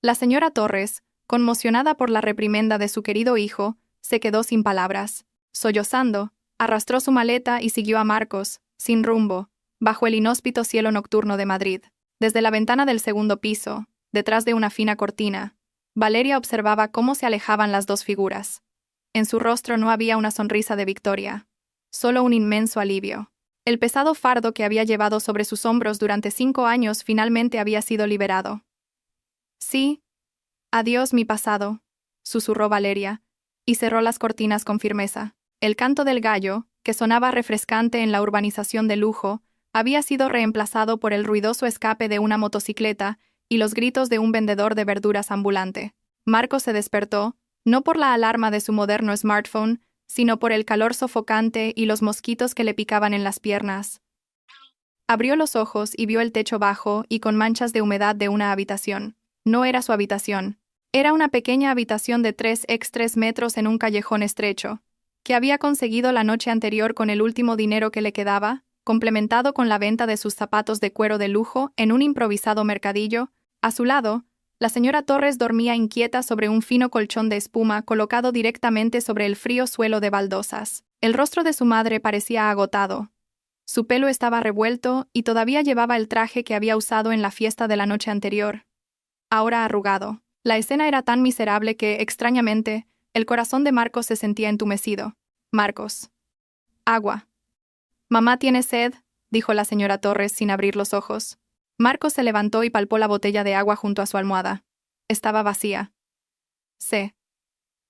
La señora Torres, conmocionada por la reprimenda de su querido hijo, se quedó sin palabras. Sollozando, arrastró su maleta y siguió a Marcos, sin rumbo, bajo el inhóspito cielo nocturno de Madrid. Desde la ventana del segundo piso, detrás de una fina cortina, Valeria observaba cómo se alejaban las dos figuras. En su rostro no había una sonrisa de victoria, solo un inmenso alivio. El pesado fardo que había llevado sobre sus hombros durante 5 años finalmente había sido liberado. Sí. Adiós, mi pasado, susurró Valeria, y cerró las cortinas con firmeza. El canto del gallo, que sonaba refrescante en la urbanización de lujo, había sido reemplazado por el ruidoso escape de una motocicleta y los gritos de un vendedor de verduras ambulante. Marcos se despertó, no por la alarma de su moderno smartphone, sino por el calor sofocante y los mosquitos que le picaban en las piernas. Abrió los ojos y vio el techo bajo y con manchas de humedad de una habitación. No era su habitación. Era una pequeña habitación de 3 x 3 metros en un callejón estrecho, que había conseguido la noche anterior con el último dinero que le quedaba, complementado con la venta de sus zapatos de cuero de lujo en un improvisado mercadillo. A su lado, la señora Torres dormía inquieta sobre un fino colchón de espuma colocado directamente sobre el frío suelo de baldosas. El rostro de su madre parecía agotado. Su pelo estaba revuelto y todavía llevaba el traje que había usado en la fiesta de la noche anterior, ahora arrugado. La escena era tan miserable que, extrañamente, el corazón de Marcos se sentía entumecido. Marcos. Agua. Mamá tiene sed, dijo la señora Torres sin abrir los ojos. Marcos se levantó y palpó la botella de agua junto a su almohada. Estaba vacía. Se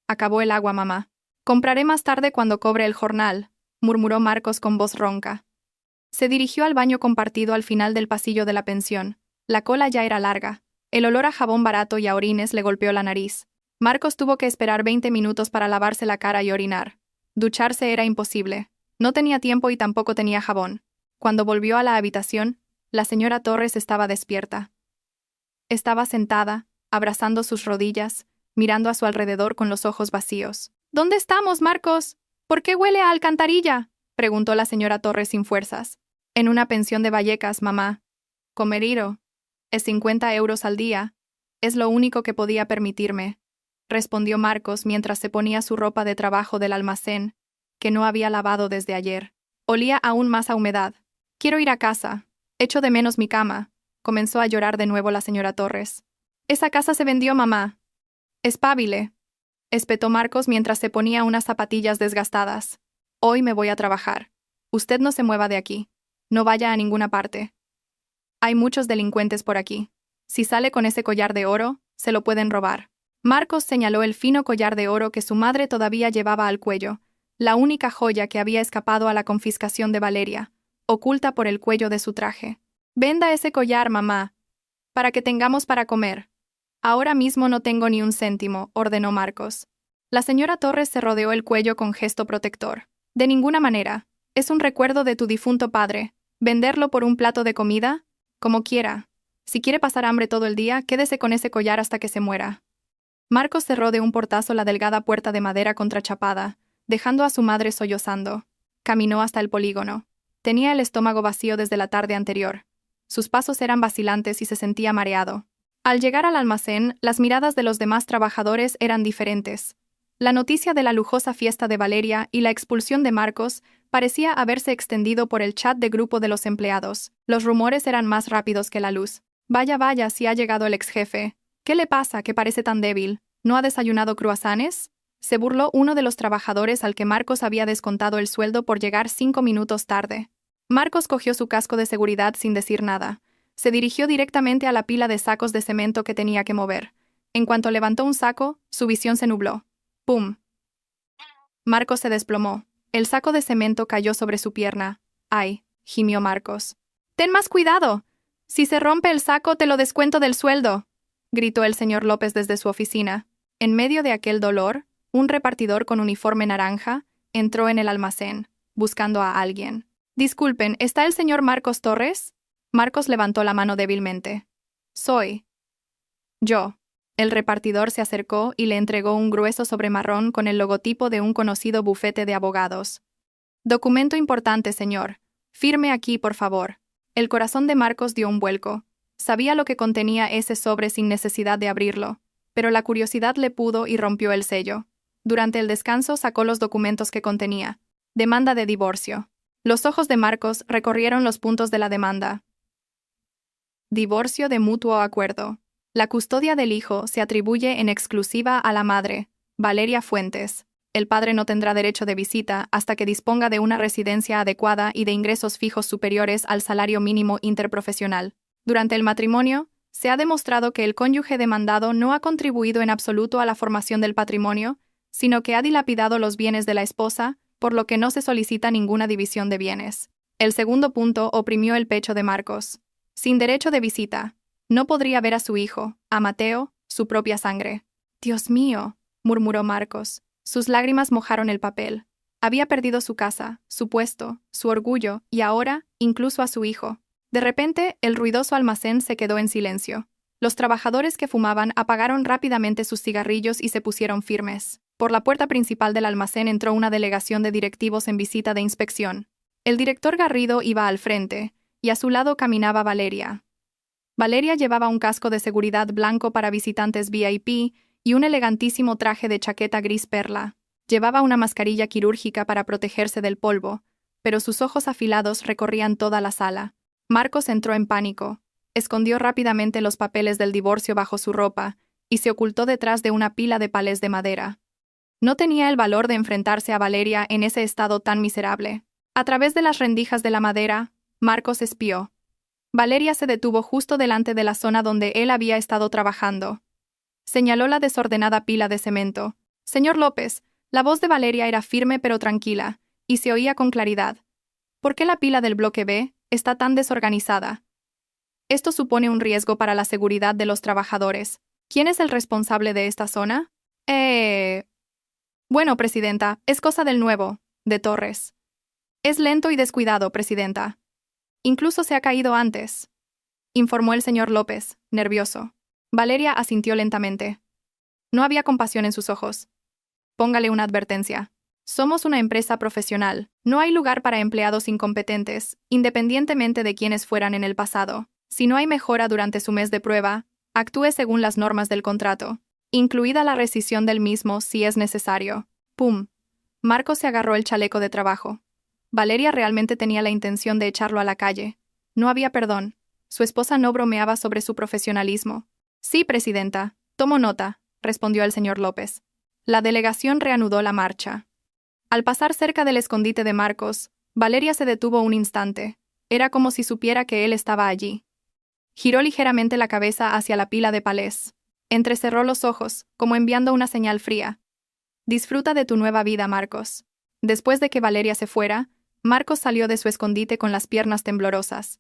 acabó el agua, mamá. Compraré más tarde cuando cobre el jornal, murmuró Marcos con voz ronca. Se dirigió al baño compartido al final del pasillo de la pensión. La cola ya era larga. El olor a jabón barato y a orines le golpeó la nariz. Marcos tuvo que esperar 20 minutos para lavarse la cara y orinar. Ducharse era imposible. No tenía tiempo y tampoco tenía jabón. Cuando volvió a la habitación, la señora Torres estaba despierta. Estaba sentada, abrazando sus rodillas, mirando a su alrededor con los ojos vacíos. ¿Dónde estamos, Marcos? ¿Por qué huele a alcantarilla?, preguntó la señora Torres sin fuerzas. En una pensión de Vallecas, mamá. Comeriro. Es 50 euros al día. Es lo único que podía permitirme, respondió Marcos mientras se ponía su ropa de trabajo del almacén, que no había lavado desde ayer. Olía aún más a humedad. Quiero ir a casa. Echo de menos mi cama. Comenzó a llorar de nuevo la señora Torres. Esa casa se vendió, mamá. Espabile, espetó Marcos mientras se ponía unas zapatillas desgastadas. Hoy me voy a trabajar. Usted no se mueva de aquí. No vaya a ninguna parte. Hay muchos delincuentes por aquí. Si sale con ese collar de oro, se lo pueden robar. Marcos señaló el fino collar de oro que su madre todavía llevaba al cuello, la única joya que había escapado a la confiscación de Valeria, oculta por el cuello de su traje. Venda ese collar, mamá, para que tengamos para comer. Ahora mismo no tengo ni un céntimo, ordenó Marcos. La señora Torres se rodeó el cuello con gesto protector. De ninguna manera. Es un recuerdo de tu difunto padre. ¿Venderlo por un plato de comida? Como quiera. Si quiere pasar hambre todo el día, quédese con ese collar hasta que se muera. Marcos cerró de un portazo la delgada puerta de madera contrachapada, dejando a su madre sollozando. Caminó hasta el polígono. Tenía el estómago vacío desde la tarde anterior. Sus pasos eran vacilantes y se sentía mareado. Al llegar al almacén, las miradas de los demás trabajadores eran diferentes. La noticia de la lujosa fiesta de Valeria y la expulsión de Marcos parecía haberse extendido por el chat de grupo de los empleados. Los rumores eran más rápidos que la luz. Vaya, vaya, si ha llegado el ex jefe. ¿Qué le pasa, que parece tan débil? ¿No ha desayunado croissants? Se burló uno de los trabajadores al que Marcos había descontado el sueldo por llegar 5 minutos tarde. Marcos cogió su casco de seguridad sin decir nada. Se dirigió directamente a la pila de sacos de cemento que tenía que mover. En cuanto levantó un saco, su visión se nubló. ¡Pum! Marcos se desplomó. El saco de cemento cayó sobre su pierna. ¡Ay!, gimió Marcos. ¡Ten más cuidado! Si se rompe el saco te lo descuento del sueldo, gritó el señor López desde su oficina. En medio de aquel dolor, un repartidor con uniforme naranja entró en el almacén, buscando a alguien. Disculpen, ¿está el señor Marcos Torres? Marcos levantó la mano débilmente. Soy yo. El repartidor se acercó y le entregó un grueso sobre marrón con el logotipo de un conocido bufete de abogados. Documento importante, señor. Firme aquí, por favor. El corazón de Marcos dio un vuelco. Sabía lo que contenía ese sobre sin necesidad de abrirlo, pero la curiosidad le pudo y rompió el sello. Durante el descanso sacó los documentos que contenía. Demanda de divorcio. Los ojos de Marcos recorrieron los puntos de la demanda. Divorcio de mutuo acuerdo. La custodia del hijo se atribuye en exclusiva a la madre, Valeria Fuentes. El padre no tendrá derecho de visita hasta que disponga de una residencia adecuada y de ingresos fijos superiores al salario mínimo interprofesional. Durante el matrimonio, se ha demostrado que el cónyuge demandado no ha contribuido en absoluto a la formación del patrimonio, sino que ha dilapidado los bienes de la esposa, por lo que no se solicita ninguna división de bienes. El segundo punto oprimió el pecho de Marcos. Sin derecho de visita, no podría ver a su hijo, a Mateo, su propia sangre. «Dios mío», murmuró Marcos. Sus lágrimas mojaron el papel. Había perdido su casa, su puesto, su orgullo y ahora, incluso a su hijo. De repente, el ruidoso almacén se quedó en silencio. Los trabajadores que fumaban apagaron rápidamente sus cigarrillos y se pusieron firmes. Por la puerta principal del almacén entró una delegación de directivos en visita de inspección. El director Garrido iba al frente, y a su lado caminaba Valeria. Valeria llevaba un casco de seguridad blanco para visitantes VIP y un elegantísimo traje de chaqueta gris perla. Llevaba una mascarilla quirúrgica para protegerse del polvo, pero sus ojos afilados recorrían toda la sala. Marcos entró en pánico. Escondió rápidamente los papeles del divorcio bajo su ropa y se ocultó detrás de una pila de palés de madera. No tenía el valor de enfrentarse a Valeria en ese estado tan miserable. A través de las rendijas de la madera, Marcos espió. Valeria se detuvo justo delante de la zona donde él había estado trabajando. Señaló la desordenada pila de cemento. «Señor López», la voz de Valeria era firme pero tranquila, y se oía con claridad. «¿Por qué la pila del bloque B está tan desorganizada? Esto supone un riesgo para la seguridad de los trabajadores. ¿Quién es el responsable de esta zona?» Bueno, presidenta, es cosa del nuevo, de Torres. Es lento y descuidado, presidenta. Incluso se ha caído antes», informó el señor López, nervioso. Valeria asintió lentamente. No había compasión en sus ojos. «Póngale una advertencia. Somos una empresa profesional. No hay lugar para empleados incompetentes, independientemente de quiénes fueran en el pasado. Si no hay mejora durante su mes de prueba, actúe según las normas del contrato, incluida la rescisión del mismo si es necesario». ¡Pum! Marcos se agarró el chaleco de trabajo. Valeria realmente tenía la intención de echarlo a la calle. No había perdón. Su esposa no bromeaba sobre su profesionalismo. «Sí, presidenta. Tomo nota», respondió el señor López. La delegación reanudó la marcha. Al pasar cerca del escondite de Marcos, Valeria se detuvo un instante. Era como si supiera que él estaba allí. Giró ligeramente la cabeza hacia la pila de palés. Entrecerró los ojos, como enviando una señal fría. «Disfruta de tu nueva vida, Marcos». Después de que Valeria se fuera, Marcos salió de su escondite con las piernas temblorosas.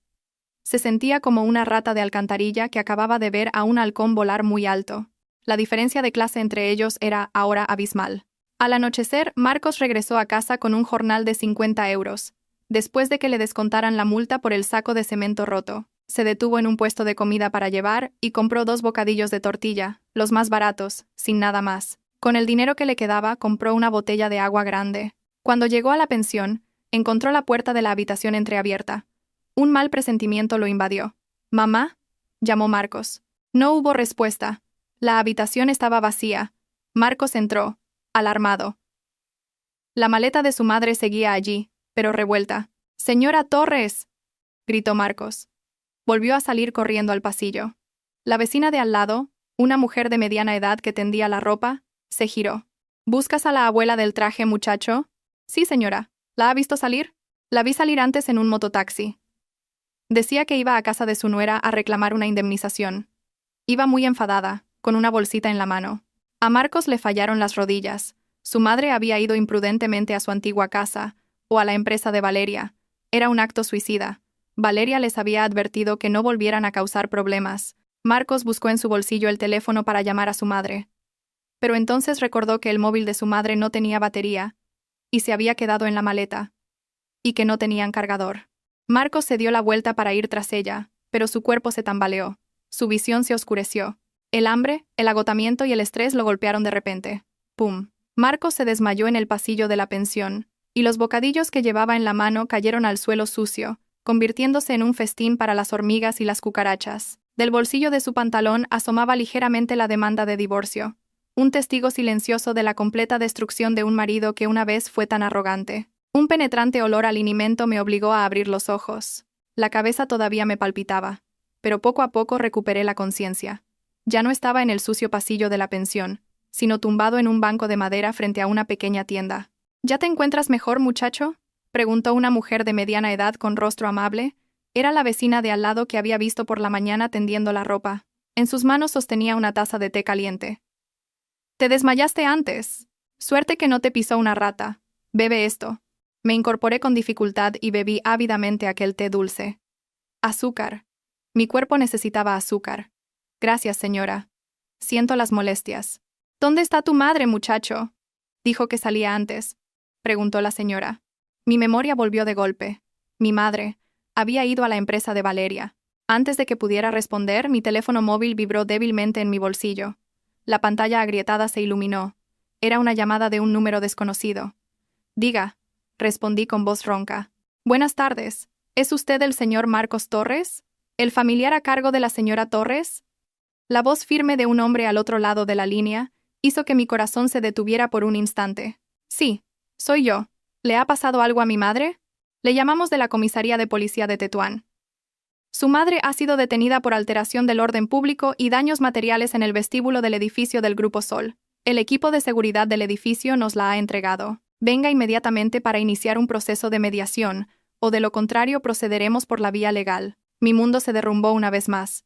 Se sentía como una rata de alcantarilla que acababa de ver a un halcón volar muy alto. La diferencia de clase entre ellos era ahora abismal. Al anochecer, Marcos regresó a casa con un jornal de 50 euros. Después de que le descontaran la multa por el saco de cemento roto, se detuvo en un puesto de comida para llevar y compró 2 bocadillos de tortilla, los más baratos, sin nada más. Con el dinero que le quedaba, compró una botella de agua grande. Cuando llegó a la pensión, encontró la puerta de la habitación entreabierta. Un mal presentimiento lo invadió. «¿Mamá?», llamó Marcos. No hubo respuesta. La habitación estaba vacía. Marcos entró, alarmado. La maleta de su madre seguía allí, pero revuelta. «¡Señora Torres!», gritó Marcos. Volvió a salir corriendo al pasillo. La vecina de al lado, una mujer de mediana edad que tendía la ropa, se giró. «¿Buscas a la abuela del traje, muchacho?» «Sí, señora. ¿La ha visto salir?» «La vi salir antes en un mototaxi. Decía que iba a casa de su nuera a reclamar una indemnización. Iba muy enfadada, con una bolsita en la mano. A Marcos le fallaron las rodillas. Su madre había ido imprudentemente a su antigua casa, o a la empresa de Valeria. Era un acto suicida. Valeria les había advertido que no volvieran a causar problemas. Marcos buscó en su bolsillo el teléfono para llamar a su madre. Pero entonces recordó que el móvil de su madre no tenía batería, y se había quedado en la maleta, y que no tenían cargador. Marcos se dio la vuelta para ir tras ella, pero su cuerpo se tambaleó. Su visión se oscureció. El hambre, el agotamiento y el estrés lo golpearon de repente. ¡Pum! Marcos se desmayó en el pasillo de la pensión, y los bocadillos que llevaba en la mano cayeron al suelo sucio, convirtiéndose en un festín para las hormigas y las cucarachas. Del bolsillo de su pantalón asomaba ligeramente la demanda de divorcio, un testigo silencioso de la completa destrucción de un marido que una vez fue tan arrogante. Un penetrante olor a linimento me obligó a abrir los ojos. La cabeza todavía me palpitaba, pero poco a poco recuperé la conciencia. Ya no estaba en el sucio pasillo de la pensión, sino tumbado en un banco de madera frente a una pequeña tienda. ¿Ya te encuentras mejor, muchacho?, preguntó una mujer de mediana edad con rostro amable. Era la vecina de al lado que había visto por la mañana tendiendo la ropa. En sus manos sostenía una taza de té caliente. «Te desmayaste antes. Suerte que no te pisó una rata. Bebe esto». Me incorporé con dificultad y bebí ávidamente aquel té dulce. Azúcar. Mi cuerpo necesitaba azúcar. Gracias, señora. Siento las molestias. ¿Dónde está tu madre, muchacho? Dijo que salía antes. Preguntó la señora. Mi memoria volvió de golpe. Mi madre había ido a la empresa de Valeria. Antes de que pudiera responder, mi teléfono móvil vibró débilmente en mi bolsillo. La pantalla agrietada se iluminó. Era una llamada de un número desconocido. Diga, respondí con voz ronca. Buenas tardes. ¿Es usted el señor Marcos Torres? ¿El familiar a cargo de la señora Torres? La voz firme de un hombre al otro lado de la línea hizo que mi corazón se detuviera por un instante. Sí, soy yo. ¿Le ha pasado algo a mi madre? Le llamamos de la comisaría de policía de Tetuán. Su madre ha sido detenida por alteración del orden público y daños materiales en el vestíbulo del edificio del Grupo Sol. El equipo de seguridad del edificio nos la ha entregado. Venga inmediatamente para iniciar un proceso de mediación, o de lo contrario procederemos por la vía legal. Mi mundo se derrumbó una vez más.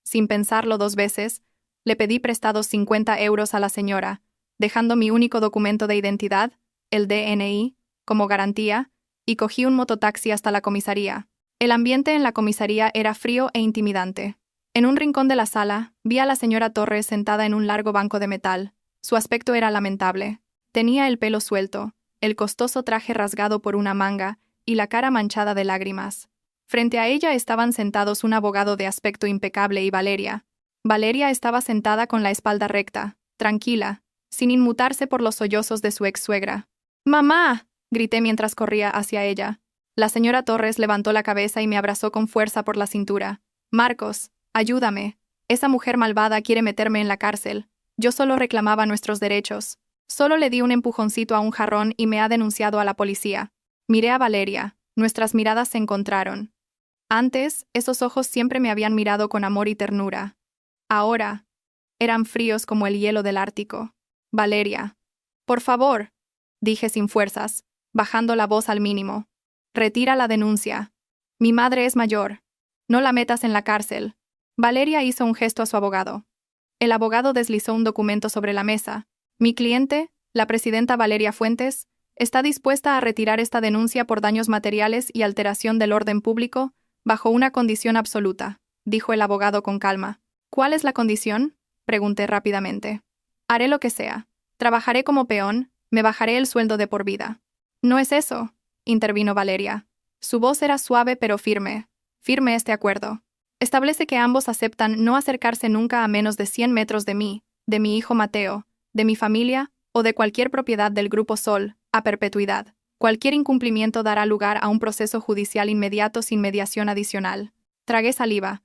Sin pensarlo 2 veces, le pedí prestados 50 euros a la señora, dejando mi único documento de identidad, el DNI, como garantía, y cogí un mototaxi hasta la comisaría. El ambiente en la comisaría era frío e intimidante. En un rincón de la sala, vi a la señora Torres sentada en un largo banco de metal. Su aspecto era lamentable. Tenía el pelo suelto, el costoso traje rasgado por una manga y la cara manchada de lágrimas. Frente a ella estaban sentados un abogado de aspecto impecable y Valeria. Valeria estaba sentada con la espalda recta, tranquila, sin inmutarse por los sollozos de su ex-suegra. «¡Mamá!», grité mientras corría hacia ella. La señora Torres levantó la cabeza y me abrazó con fuerza por la cintura. «Marcos, ayúdame. Esa mujer malvada quiere meterme en la cárcel. Yo solo reclamaba nuestros derechos. Solo le di un empujoncito a un jarrón y me ha denunciado a la policía». Miré a Valeria. Nuestras miradas se encontraron. Antes, esos ojos siempre me habían mirado con amor y ternura. Ahora, eran fríos como el hielo del Ártico. «Valeria, por favor», dije sin fuerzas, bajando la voz al mínimo. «Retira la denuncia. Mi madre es mayor. No la metas en la cárcel». Valeria hizo un gesto a su abogado. El abogado deslizó un documento sobre la mesa. «Mi cliente, la presidenta Valeria Fuentes, está dispuesta a retirar esta denuncia por daños materiales y alteración del orden público, bajo una condición absoluta», dijo el abogado con calma. «¿Cuál es la condición?», pregunté rápidamente. «Haré lo que sea. Trabajaré como peón, me bajaré el sueldo de por vida». «No es eso», intervino Valeria. Su voz era suave pero firme. «Firme este acuerdo. Establece que ambos aceptan no acercarse nunca a menos de 100 metros de mí, de mi hijo Mateo, de mi familia o de cualquier propiedad del Grupo Sol, a perpetuidad. Cualquier incumplimiento dará lugar a un proceso judicial inmediato sin mediación adicional». Tragué saliva.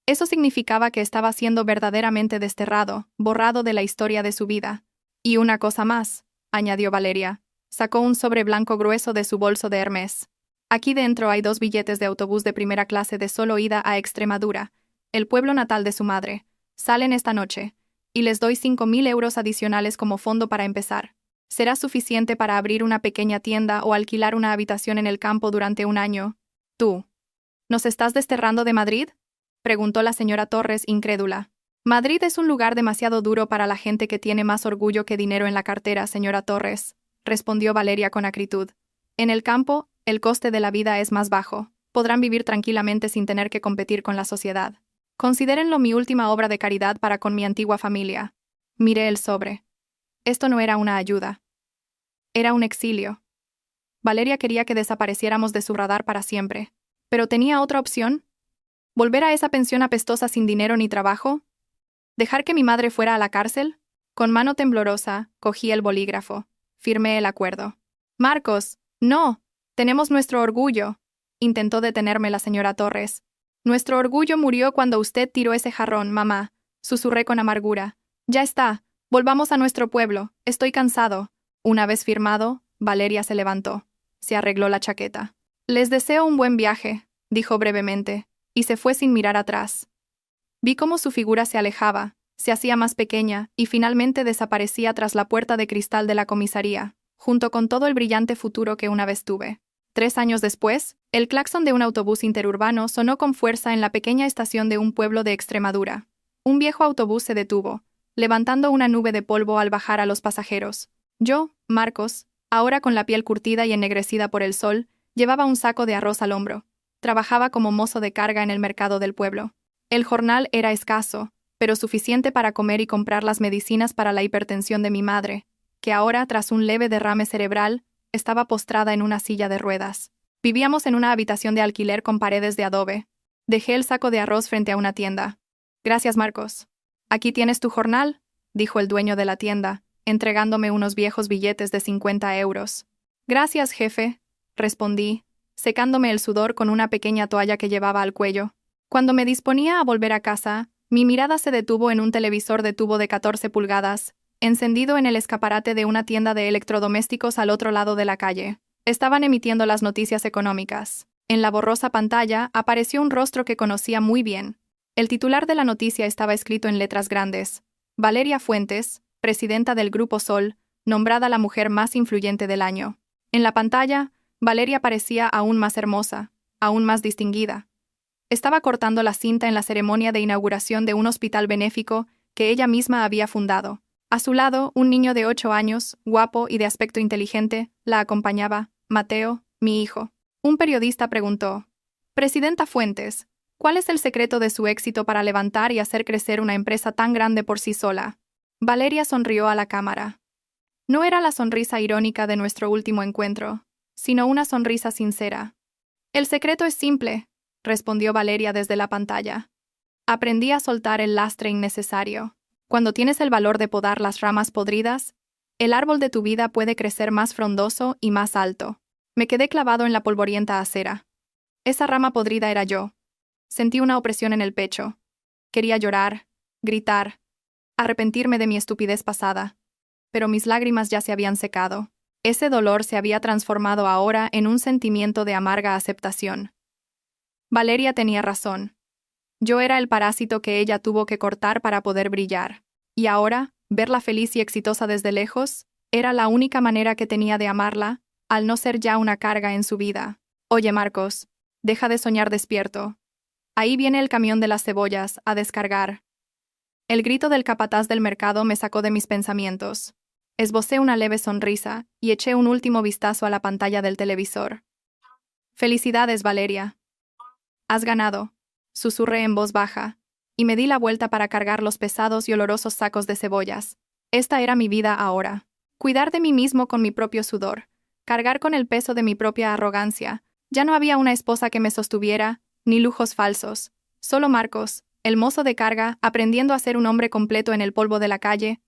Eso significaba que estaba siendo verdaderamente desterrado, borrado de la historia de su vida. «Y una cosa más», añadió Valeria. Sacó un sobre blanco grueso de su bolso de Hermes. «Aquí dentro hay 2 billetes de autobús de primera clase de solo ida a Extremadura, el pueblo natal de su madre. Salen esta noche, y les doy 5.000 euros adicionales como fondo para empezar. Será suficiente para abrir una pequeña tienda o alquilar una habitación en el campo durante 1 año. ¿Tú nos estás desterrando de Madrid?», preguntó la señora Torres, incrédula. «Madrid es un lugar demasiado duro para la gente que tiene más orgullo que dinero en la cartera, señora Torres», respondió Valeria con acritud. «En el campo, el coste de la vida es más bajo. Podrán vivir tranquilamente sin tener que competir con la sociedad. Considérenlo mi última obra de caridad para con mi antigua familia». Miré el sobre. Esto no era una ayuda. Era un exilio. Valeria quería que desapareciéramos de su radar para siempre. ¿Pero tenía otra opción? ¿Volver a esa pensión apestosa sin dinero ni trabajo? ¿Dejar que mi madre fuera a la cárcel? Con mano temblorosa, cogí el bolígrafo. Firmé el acuerdo. Marcos, no. Tenemos nuestro orgullo. Intentó detenerme la señora Torres. Nuestro orgullo murió cuando usted tiró ese jarrón, mamá. Susurré con amargura. Ya está. Volvamos a nuestro pueblo. Estoy cansado. Una vez firmado, Valeria se levantó. Se arregló la chaqueta. Les deseo un buen viaje, dijo brevemente, y se fue sin mirar atrás. Vi cómo su figura se alejaba, se hacía más pequeña y finalmente desaparecía tras la puerta de cristal de la comisaría, junto con todo el brillante futuro que una vez tuve. 3 años después, el claxon de un autobús interurbano sonó con fuerza en la pequeña estación de un pueblo de Extremadura. Un viejo autobús se detuvo, levantando una nube de polvo al bajar a los pasajeros. Yo, Marcos, ahora con la piel curtida y ennegrecida por el sol, llevaba un saco de arroz al hombro. Trabajaba como mozo de carga en el mercado del pueblo. El jornal era escaso, pero suficiente para comer y comprar las medicinas para la hipertensión de mi madre, que ahora, tras un leve derrame cerebral, estaba postrada en una silla de ruedas. Vivíamos en una habitación de alquiler con paredes de adobe. Dejé el saco de arroz frente a una tienda. Gracias, Marcos. Aquí tienes tu jornal, dijo el dueño de la tienda, entregándome unos viejos billetes de 50 euros. Gracias, jefe, respondí, secándome el sudor con una pequeña toalla que llevaba al cuello. Cuando me disponía a volver a casa, mi mirada se detuvo en un televisor de tubo de 14 pulgadas, encendido en el escaparate de una tienda de electrodomésticos al otro lado de la calle. Estaban emitiendo las noticias económicas. En la borrosa pantalla apareció un rostro que conocía muy bien. El titular de la noticia estaba escrito en letras grandes. Valeria Fuentes, presidenta del Grupo Sol, nombrada la mujer más influyente del año. En la pantalla, Valeria parecía aún más hermosa, aún más distinguida. Estaba cortando la cinta en la ceremonia de inauguración de un hospital benéfico que ella misma había fundado. A su lado, un niño de 8 años, guapo y de aspecto inteligente, la acompañaba, Mateo, mi hijo. Un periodista preguntó: «Presidenta Fuentes, ¿cuál es el secreto de su éxito para levantar y hacer crecer una empresa tan grande por sí sola?» Valeria sonrió a la cámara. No era la sonrisa irónica de nuestro último encuentro, sino una sonrisa sincera. «El secreto es simple», respondió Valeria desde la pantalla. «Aprendí a soltar el lastre innecesario. Cuando tienes el valor de podar las ramas podridas, el árbol de tu vida puede crecer más frondoso y más alto». Me quedé clavado en la polvorienta acera. Esa rama podrida era yo. Sentí una opresión en el pecho. Quería llorar, gritar, arrepentirme de mi estupidez pasada. Pero mis lágrimas ya se habían secado. Ese dolor se había transformado ahora en un sentimiento de amarga aceptación. Valeria tenía razón. Yo era el parásito que ella tuvo que cortar para poder brillar. Y ahora, verla feliz y exitosa desde lejos, era la única manera que tenía de amarla, al no ser ya una carga en su vida. Oye, Marcos, deja de soñar despierto. Ahí viene el camión de las cebollas, a descargar. El grito del capataz del mercado me sacó de mis pensamientos. Esbocé una leve sonrisa y eché un último vistazo a la pantalla del televisor. «Felicidades, Valeria. Has ganado», susurré en voz baja, y me di la vuelta para cargar los pesados y olorosos sacos de cebollas. Esta era mi vida ahora. Cuidar de mí mismo con mi propio sudor. Cargar con el peso de mi propia arrogancia. Ya no había una esposa que me sostuviera, ni lujos falsos. Solo Marcos, el mozo de carga, aprendiendo a ser un hombre completo en el polvo de la calle,